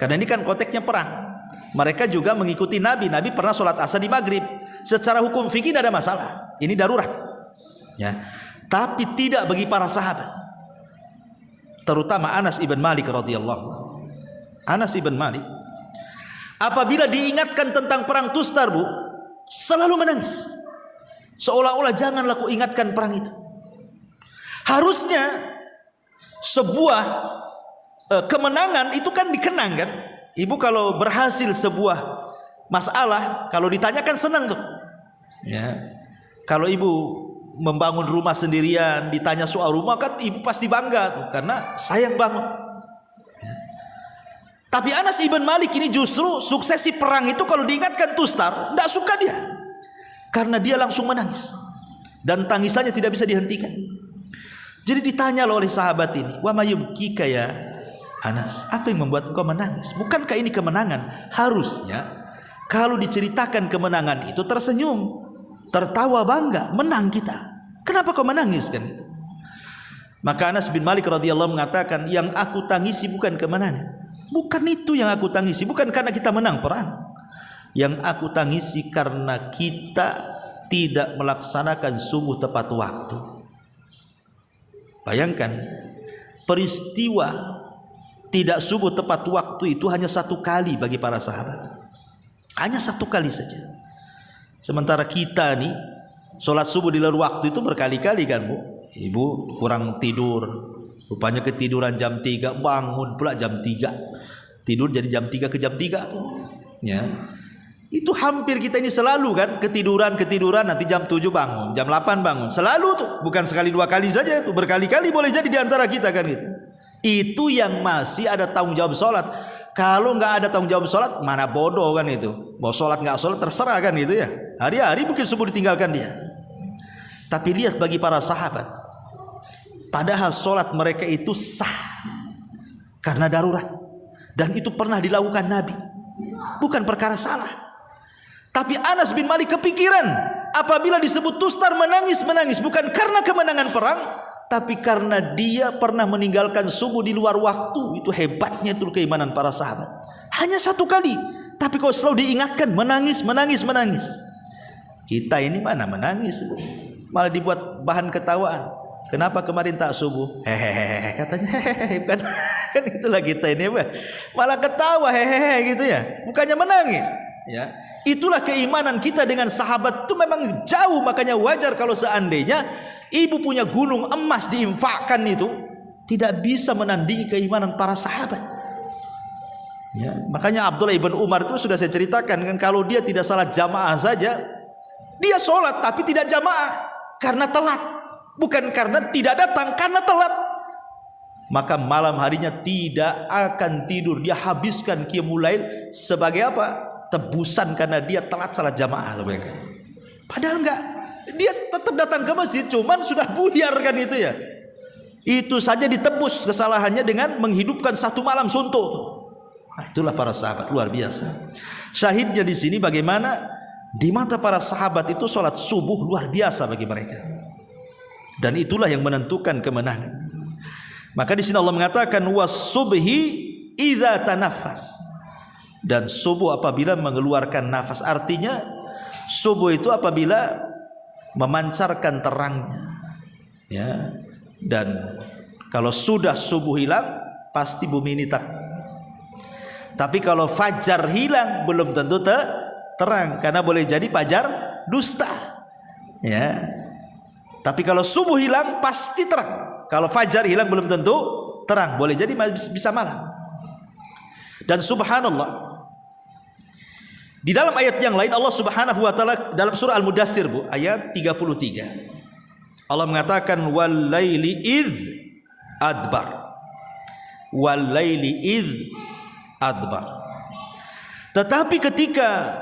karena ini kan konteksnya perang. Mereka juga mengikuti Nabi pernah sholat asar di maghrib. Secara hukum fikih tidak ada masalah, ini darurat ya. Tapi tidak bagi para sahabat. terutama Anas ibn Malik radhiyallahu anhu. Anas ibn Malik apabila diingatkan tentang perang Tustar, Bu, selalu menangis. Seolah-olah janganlah ku ingatkan perang itu. Harusnya sebuah kemenangan itu kan dikenang kan. Ibu kalau berhasil sebuah masalah, kalau ditanyakan senang tuh. Ya. Kalau ibu membangun rumah sendirian, ditanya soal rumah kan ibu pasti bangga tuh karena sayang bangun. Ya. Tapi Anas ibn Malik ini justru suksesi perang itu kalau diingatkan Tustar, tidak suka dia. Karena dia langsung menangis. Dan tangisannya tidak bisa dihentikan. Jadi ditanya oleh sahabat ini, "Wa mayubkika ya Anas, apa yang membuat engkau menangis? Bukankah ini kemenangan? Harusnya kalau diceritakan kemenangan itu tersenyum, tertawa bangga, menang kita. Kenapa kau menangis kan itu?" Maka Anas bin Malik radhiyallahu mengatakan, "Yang aku tangisi bukan kemenangan. Bukan itu yang aku tangisi, bukan karena kita menang perang. Yang aku tangisi karena kita tidak melaksanakan subuh tepat waktu." Bayangkan, peristiwa tidak subuh tepat waktu itu hanya satu kali bagi para sahabat. Hanya satu kali saja. Sementara kita nih sholat subuh di luar waktu itu berkali-kali kan, Bu. Ibu kurang tidur, rupanya ketiduran jam 3, bangun pula jam 3. Tidur jadi jam 3 ke jam 3 tuh. Ya. Itu hampir kita ini selalu kan, ketiduran nanti jam 7 bangun, jam 8 bangun. Selalu tuh, bukan sekali dua kali saja itu, berkali-kali boleh jadi di antara kita kan gitu. Itu yang masih ada tanggung jawab sholat. Kalau nggak ada tanggung jawab sholat, mana bodoh kan itu. Mau sholat nggak sholat terserah kan gitu ya. Hari-hari mungkin subuh ditinggalkan dia. Tapi lihat bagi para sahabat, padahal sholat mereka itu sah karena darurat. Dan itu pernah dilakukan Nabi. Bukan perkara salah. Tapi Anas bin Malik kepikiran apabila disebut Tustar menangis bukan karena kemenangan perang, tapi karena dia pernah meninggalkan subuh di luar waktu. Itu hebatnya itu keimanan para sahabat. Hanya satu kali, tapi kalau selalu diingatkan menangis. Kita ini mana menangis, Bu? Malah dibuat bahan ketawaan. Kenapa kemarin tak subuh? Hehehe katanya. Kan itulah kita ini, malah ketawa hehehe gitu ya. Bukannya menangis. Ya, itulah keimanan kita dengan sahabat itu memang jauh. Makanya wajar kalau seandainya ibu punya gunung emas diinfakkan itu tidak bisa menandingi keimanan para sahabat. Ya, makanya Abdullah ibn Umar itu sudah saya ceritakan kan, kalau dia tidak salat jamaah saja, dia sholat tapi tidak jamaah karena telat, bukan karena tidak datang, karena telat. Maka malam harinya tidak akan tidur, dia habiskan qiyamul lail sebagai apa? Tebusan karena dia telat salat jamaah. Padahal enggak, dia tetap datang ke masjid, cuman sudah buyar kan itu ya. Itu saja ditebus kesalahannya dengan menghidupkan satu malam suntuk. Nah, itulah para sahabat luar biasa. Syahidnya di sini bagaimana di mata para sahabat itu sholat subuh luar biasa bagi mereka. Dan itulah yang menentukan kemenangan. Maka di sini Allah mengatakan was-subhi idza tanaffas. Dan subuh apabila mengeluarkan nafas. Artinya subuh itu apabila memancarkan terangnya, ya. Dan kalau sudah subuh hilang, pasti bumi ini terang. Tapi kalau fajar hilang, belum tentu terang, karena boleh jadi fajar dusta, ya. Tapi kalau subuh hilang pasti terang. Kalau fajar hilang belum tentu terang, boleh jadi bisa malam. Dan subhanallah, di dalam ayat yang lain Allah Subhanahu wa taala dalam surah Al-Mudaththir, Bu, ayat 33. Allah mengatakan wal laili idz adbar. Wal laili idz adbar. Tetapi ketika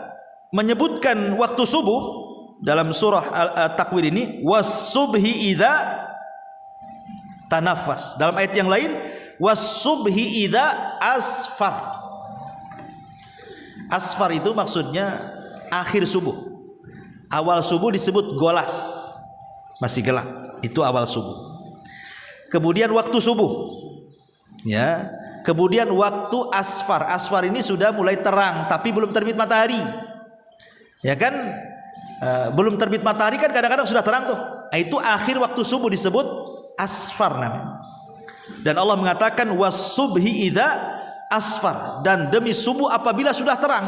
menyebutkan waktu subuh dalam surah At-Takwir ini was-subhi idza tanaffas. Dalam ayat yang lain was-subhi idza asfar. Asfar itu maksudnya akhir subuh. Awal subuh disebut golas, masih gelap, itu awal subuh. Kemudian waktu subuh, ya. Kemudian waktu asfar. Asfar ini sudah mulai terang tapi belum terbit matahari, ya kan? Belum terbit matahari kan kadang-kadang sudah terang tuh. Itu akhir waktu subuh disebut asfar namanya. Dan Allah mengatakan was-subhi idza asfar, dan demi subuh apabila sudah terang.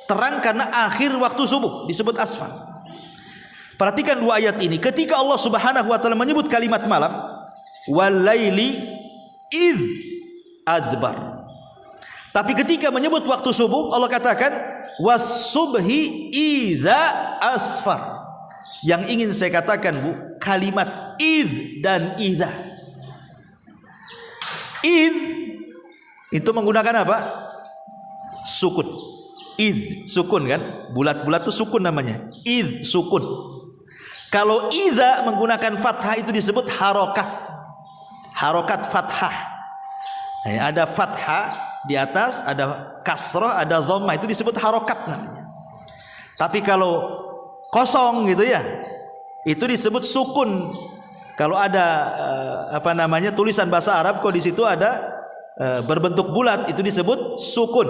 Terang karena akhir waktu subuh disebut asfar. Perhatikan dua ayat ini. Ketika Allah Subhanahu wa taala menyebut kalimat malam, walaili idz adbar. Tapi ketika menyebut waktu subuh, Allah katakan was-subhi idza asfar. Yang ingin saya katakan, Bu, kalimat idz dan idza. Idz itu menggunakan apa? Sukun. Idz sukun kan? Bulat-bulat itu sukun namanya. Idz sukun. Kalau idza menggunakan fathah itu disebut harokat. Harokat fathah. Ada fathah di atas, ada kasrah, ada dhammah, itu disebut harokat namanya. Tapi kalau kosong gitu ya, itu disebut sukun. Kalau ada tulisan bahasa Arab kok di situ ada berbentuk bulat, itu disebut sukun.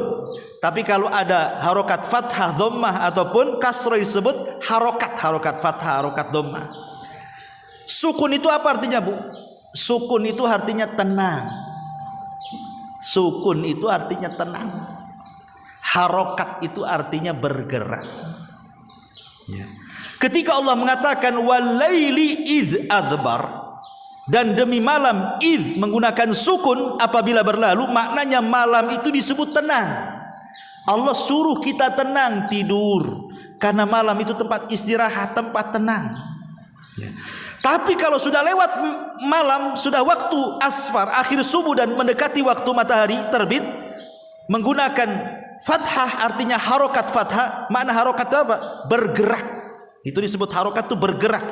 Tapi kalau ada harokat fathah, dhammah ataupun kasrah disebut harokat. Harokat fathah, harokat dhammah. Sukun itu apa artinya, Bu? Sukun itu artinya tenang. Sukun itu artinya tenang. Harokat itu artinya bergerak. Ya. Ketika Allah mengatakan walaili idz adbar, dan demi malam, idz menggunakan sukun apabila berlalu, maknanya malam itu disebut tenang. Allah suruh kita tenang, tidur, karena malam itu tempat istirahat, tempat tenang. Ya. Tapi kalau sudah lewat malam, sudah waktu asfar, akhir subuh dan mendekati waktu matahari terbit, menggunakan fathah artinya harokat fathah. Makna harokat itu apa? Bergerak. Itu disebut harokat, itu bergerak.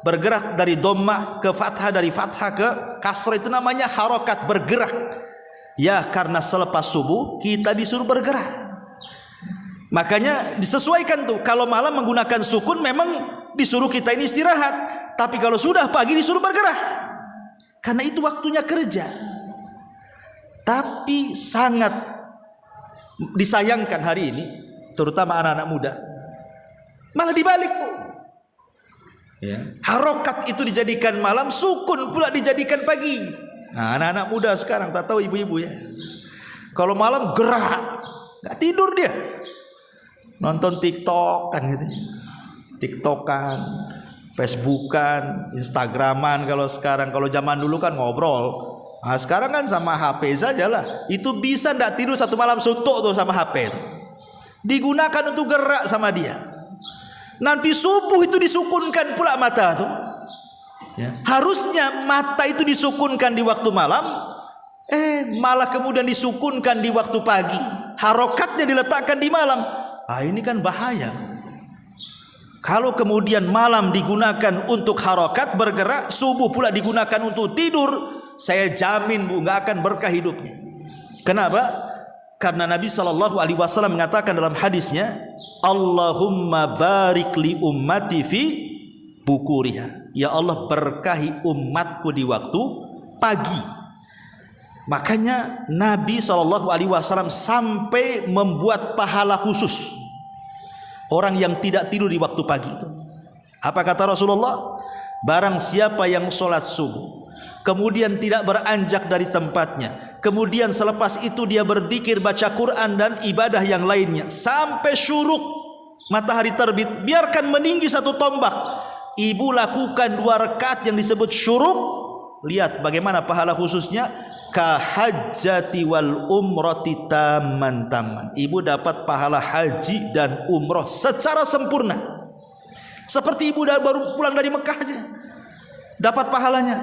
Bergerak dari dhammah ke fathah, dari fathah ke kasrah, itu namanya harokat, bergerak. Ya, karena selepas subuh kita disuruh bergerak. Makanya disesuaikan tuh. Kalau malam menggunakan sukun memang disuruh kita ini istirahat. Tapi kalau sudah pagi disuruh bergerak. Karena itu waktunya kerja. Tapi sangat disayangkan hari ini, terutama anak-anak muda, malah dibalik, Bu. Ya. Harokat itu dijadikan malam, sukun pula dijadikan pagi. Nah, anak-anak muda sekarang, tak tahu ibu-ibu ya, kalau malam gerak, nggak tidur dia, nonton TikTok kan gitu, TikTokan, Facebookan, Instagraman. Kalau sekarang, kalau zaman dulu kan ngobrol. Nah, sekarang kan sama HP saja lah. Itu bisa nggak tidur satu malam suntuk tuh sama HP itu. Digunakan untuk gerak sama dia. Nanti subuh itu disukunkan pula mata tuh. Ya. Harusnya mata itu disukunkan di waktu malam, malah kemudian disukunkan di waktu pagi. Harokatnya diletakkan di malam. Ah, ini kan bahaya. Kalau kemudian malam digunakan untuk harokat, bergerak, subuh pula digunakan untuk tidur, saya jamin, Bu, nggak akan berkah hidupnya. Kenapa? Karena Nabi SAW mengatakan dalam hadisnya, Allahumma barik li ummati fi bukuriha. Ya Allah, berkahi umatku di waktu pagi. Makanya Nabi SAW sampai membuat pahala khusus orang yang tidak tidur di waktu pagi itu. Apa kata Rasulullah? Barang siapa yang sholat subuh, kemudian tidak beranjak dari tempatnya, kemudian selepas itu dia berzikir, baca Quran dan ibadah yang lainnya sampai syuruk matahari terbit, biarkan meninggi satu tombak, ibu lakukan 2 rakaat yang disebut syuruk. Lihat bagaimana pahala khususnya. Kahajjati wal umrati taman. Ibu dapat pahala haji dan umroh secara sempurna. Seperti ibu baru pulang dari Mekah aja dapat pahalanya.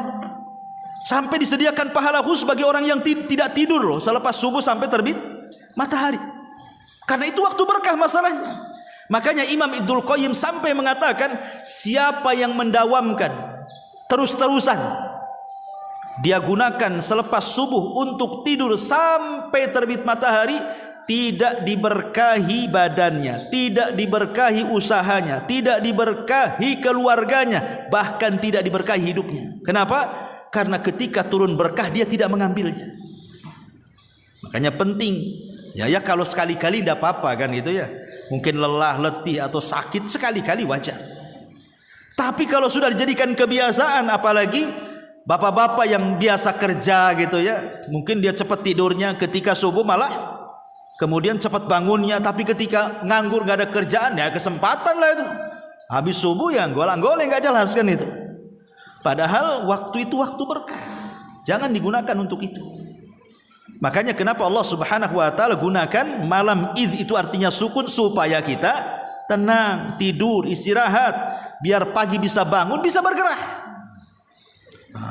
Sampai disediakan pahala khusus bagi orang yang tidak tidur loh, selepas subuh sampai terbit matahari. Karena itu waktu berkah masalahnya. Makanya Imam Ibnul Qayyim sampai mengatakan, siapa yang mendawamkan terus-terusan, dia gunakan selepas subuh untuk tidur sampai terbit matahari, tidak diberkahi badannya, tidak diberkahi usahanya, tidak diberkahi keluarganya, bahkan tidak diberkahi hidupnya. Kenapa? Karena ketika turun berkah dia tidak mengambilnya. Makanya penting ya kalau sekali-kali tidak apa-apa kan gitu ya. Mungkin lelah, letih atau sakit sekali-kali wajar. Tapi kalau sudah dijadikan kebiasaan, apalagi bapak-bapak yang biasa kerja gitu ya, mungkin dia cepat tidurnya ketika subuh, malah kemudian cepat bangunnya, tapi ketika nganggur gak ada kerjaan ya kesempatan lah itu. Habis subuh ya golang-goleng gak jelas kan itu. Padahal waktu itu waktu berkah. Jangan digunakan untuk itu. Makanya kenapa Allah Subhanahu wa taala gunakan malam id, itu artinya sukun, supaya kita tenang, tidur, istirahat, biar pagi bisa bangun, bisa bergerak.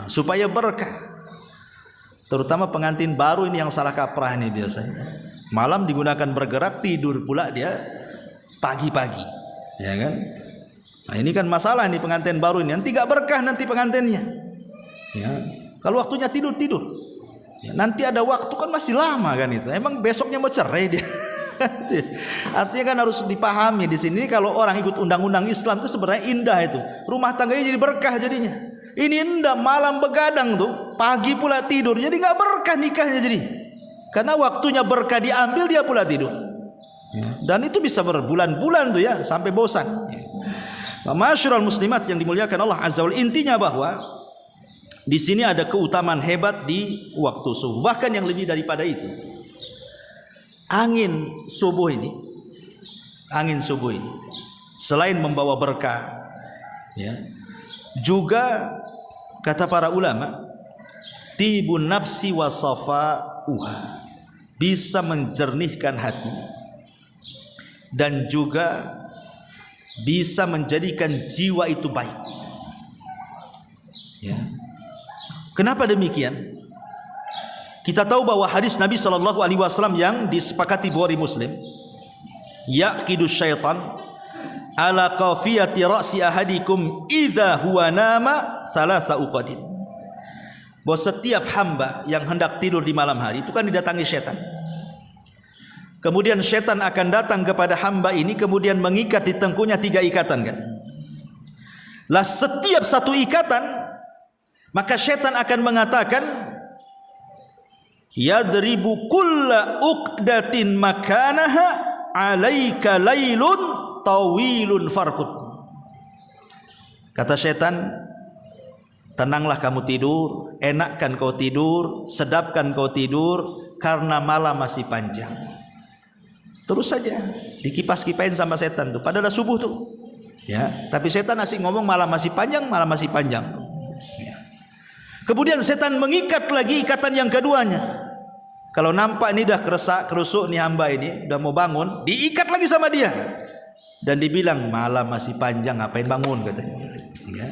Supaya berkah. Terutama pengantin baru ini yang salah kaprah nih biasanya. Malam digunakan bergerak, tidur pula dia pagi-pagi. Ya kan? Nah, ini kan masalah nih pengantin baru ini. Nanti gak berkah nanti pengantinnya. Ya. Kalau waktunya tidur. Ya, nanti ada waktu kan masih lama kan itu. Emang besoknya mau cerai dia. Artinya kan harus dipahami di sini, kalau orang ikut undang-undang Islam itu sebenarnya indah itu. Rumah tangganya jadi berkah jadinya. Ini indah, malam begadang tuh, pagi pula tidur. Jadi nggak berkah nikahnya jadi. Karena waktunya berkah diambil, dia pula tidur. Ya. Dan itu bisa berbulan-bulan tuh ya, sampai bosan. Masyarul muslimat yang dimuliakan Allah Azza wa Jalla, intinya bahwa di sini ada keutamaan hebat di waktu subuh. Bahkan yang lebih daripada itu, angin subuh ini selain membawa berkah, ya, juga kata para ulama, tibun nafsi wa safa'uha, bisa menjernihkan hati dan juga bisa menjadikan jiwa itu baik. Ya. Kenapa demikian? Kita tahu bahwa hadis Nabi SAW yang disepakati Bukhari Muslim, yaqidu syaitan ala qafiyati ra'si ahadikum idza huwa nama thalatha uqadin. Bahwa setiap hamba yang hendak tidur di malam hari itu kan didatangi setan. Kemudian setan akan datang kepada hamba ini, kemudian mengikat di tengkunya 3 ikatan kan. Lah setiap satu ikatan, maka setan akan mengatakan, yadribu kulla uqdatin makanaha alaika lailun tawilun farqud. Kata setan, tenanglah kamu tidur, enakkan kau tidur, sedapkan kau tidur, karena malam masih panjang. Terus saja dikipas-kipain sama setan tuh, padahal subuh tuh, ya. Tapi setan asik ngomong malam masih panjang, malam masih panjang. Ya. Kemudian setan mengikat lagi ikatan yang keduanya. Kalau nampak ini dah kerusuk nih hamba ini, udah mau bangun, diikat lagi sama dia dan dibilang malam masih panjang, ngapain bangun katanya. Ya.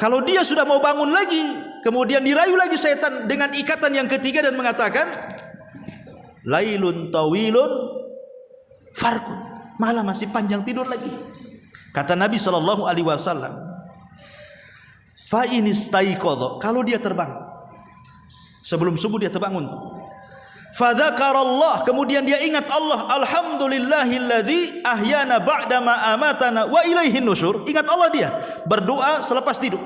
Kalau dia sudah mau bangun lagi, kemudian dirayu lagi setan dengan ikatan yang ketiga dan mengatakan, lailun tawilun farqun, malam masih panjang, tidur lagi. Kata Nabi SAW, fa in istaiqadha, kalau dia terbangun sebelum subuh, dia terbangun, fa dzakarallah, kemudian dia ingat Allah, alhamdulillahilladzi ahyana ba'dama amatana wa ilaihin nusyur, ingat Allah, dia berdoa selepas tidur.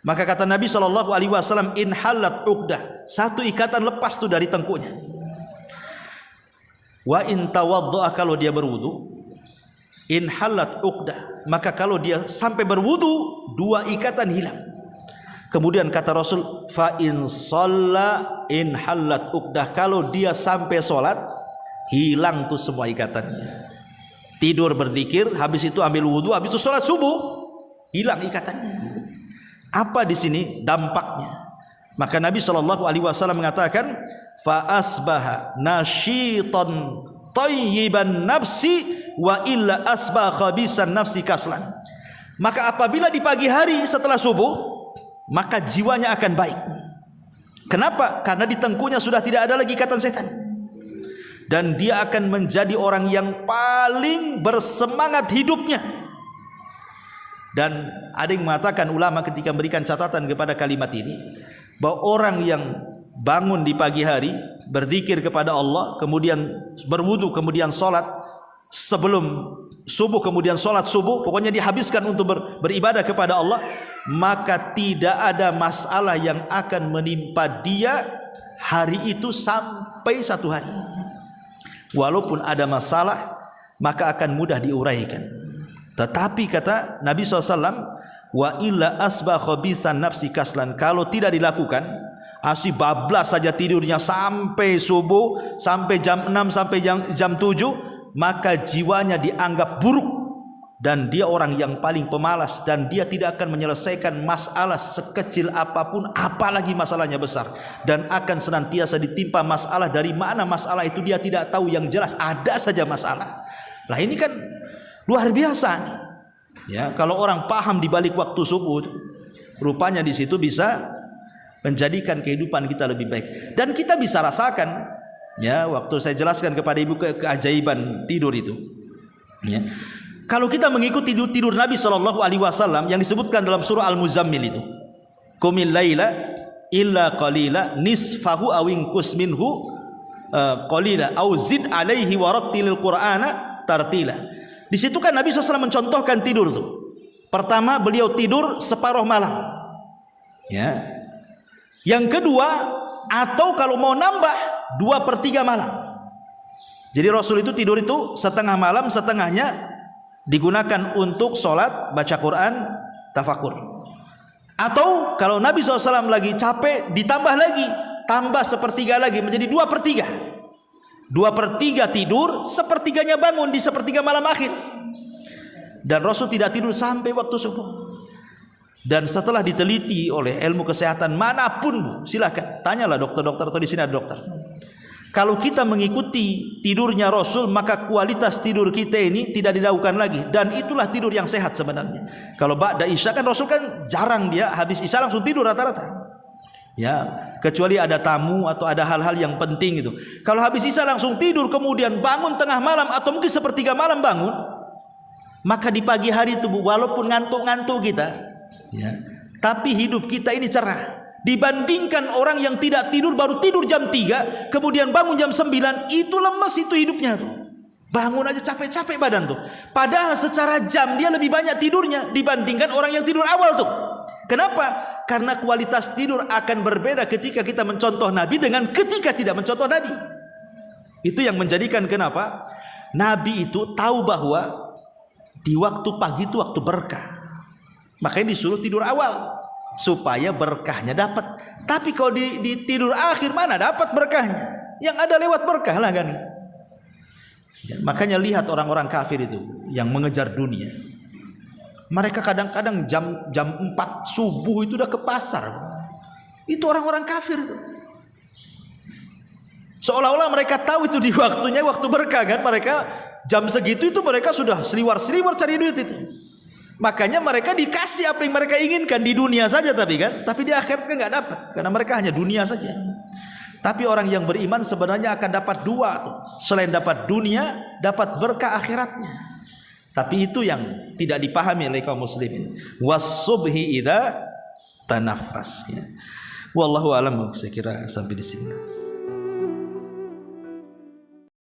Maka kata Nabi SAW, in halat uqdah, satu ikatan lepas tu dari tengkuknya. Wa in tawaddu'a, kalau dia berwudu, in halat uqdah, maka kalau dia sampai berwudu, 2 ikatan hilang. Kemudian kata Rasul, fa in shalla in halat uqdah, kalau dia sampai sholat, hilang tuh semua ikatannya. Tidur berzikir, habis itu ambil wudu, habis itu sholat subuh, hilang ikatannya. Apa di sini dampaknya? Maka Nabi SAW mengatakan, fa asbaha nasyitan tayyiban nafsi wa illa asbaha khabisan nafsi kaslan. Maka apabila di pagi hari setelah subuh, maka jiwanya akan baik. Kenapa? Karena di tengkunya sudah tidak ada lagi ikatan setan, dan dia akan menjadi orang yang paling bersemangat hidupnya. Dan ada yang mengatakan, ulama ketika memberikan catatan kepada kalimat ini, bahwa orang yang bangun di pagi hari, berzikir kepada Allah, kemudian berwudu, kemudian sholat sebelum subuh, kemudian sholat subuh, pokoknya dihabiskan untuk beribadah kepada Allah, maka tidak ada masalah yang akan menimpa dia hari itu sampai 1 hari. Walaupun ada masalah, maka akan mudah diuraikan. Tetapi kata Nabi SAW, Wa illa asbah khabisan nafsi kaslan. Kalau tidak dilakukan, asih bablas saja tidurnya sampai subuh, sampai jam 6, sampai jam 7, maka jiwanya dianggap buruk dan dia orang yang paling pemalas dan dia tidak akan menyelesaikan masalah sekecil apapun, apalagi masalahnya besar, dan akan senantiasa ditimpa masalah. Dari mana masalah itu dia tidak tahu, yang jelas ada saja masalah. Lah ini kan luar biasa nih. Ya, kalau orang paham di balik waktu subuh, rupanya di situ bisa menjadikan kehidupan kita lebih baik. Dan kita bisa rasakan, ya, waktu saya jelaskan kepada ibu keajaiban tidur itu, ya, kalau kita mengikuti tidur Nabi SAW yang disebutkan dalam surah Al-Muzammil itu, qumil laila illa qalila nisfahu aw inqus minhu qalila aw zid alaihi warattilil qur'ana tartila. Di situ kan Nabi SAW mencontohkan tidur tuh. Pertama, beliau tidur separuh malam, ya. Yang kedua, atau kalau mau nambah 2/3 malam. Jadi Rasul itu tidur itu setengah malam, setengahnya digunakan untuk sholat, baca Quran, tafakur. Atau kalau Nabi SAW lagi capek, ditambah lagi, tambah 1/3 lagi, menjadi 2/3. 2/3 tidur, 1/3-nya bangun di 1/3 malam akhir. Dan Rasul tidak tidur sampai waktu subuh. Dan setelah diteliti oleh ilmu kesehatan manapun, Bu, silakan tanyalah dokter-dokter, atau di sini ada dokter. Kalau kita mengikuti tidurnya Rasul, maka kualitas tidur kita ini tidak diragukan lagi, dan itulah tidur yang sehat sebenarnya. Kalau ba'da isya kan Rasul kan jarang, dia habis isya langsung tidur rata-rata. Ya, kecuali ada tamu atau ada hal-hal yang penting itu. Kalau habis isya langsung tidur, kemudian bangun tengah malam atau mungkin 1/3 malam bangun, maka di pagi hari itu, Bu, walaupun ngantuk-ngantuk kita, ya, tapi hidup kita ini cerah. Dibandingkan orang yang tidak tidur, baru tidur jam 3, kemudian bangun jam 9, itu lemes itu hidupnya tuh. Bangun aja capek-capek badan tuh. Padahal secara jam dia lebih banyak tidurnya dibandingkan orang yang tidur awal tuh. Kenapa? Karena kualitas tidur akan berbeda ketika kita mencontoh Nabi dengan ketika tidak mencontoh Nabi. Itu yang menjadikan kenapa Nabi itu tahu bahwa di waktu pagi itu waktu berkah. Makanya disuruh tidur awal supaya berkahnya dapat. Tapi kalau di tidur akhir mana dapat berkahnya? Yang ada lewat berkah lah kan gitu. Ya, makanya lihat orang-orang kafir itu yang mengejar dunia. Mereka kadang-kadang jam 4 subuh itu udah ke pasar. Itu orang-orang kafir itu. Seolah-olah mereka tahu itu di waktunya waktu berkah kan. Mereka jam segitu itu mereka sudah seliwar-seliwar cari duit itu. Makanya mereka dikasih apa yang mereka inginkan di dunia saja, tapi di akhirat kan nggak dapat, karena mereka hanya dunia saja. Tapi orang yang beriman sebenarnya akan dapat dua tuh, selain dapat dunia, dapat berkah akhiratnya. Tapi itu yang tidak dipahami oleh kaum muslimin. Was-subhi idza tanaffas. Wallahu a'lam. Saya kira sampai di sini.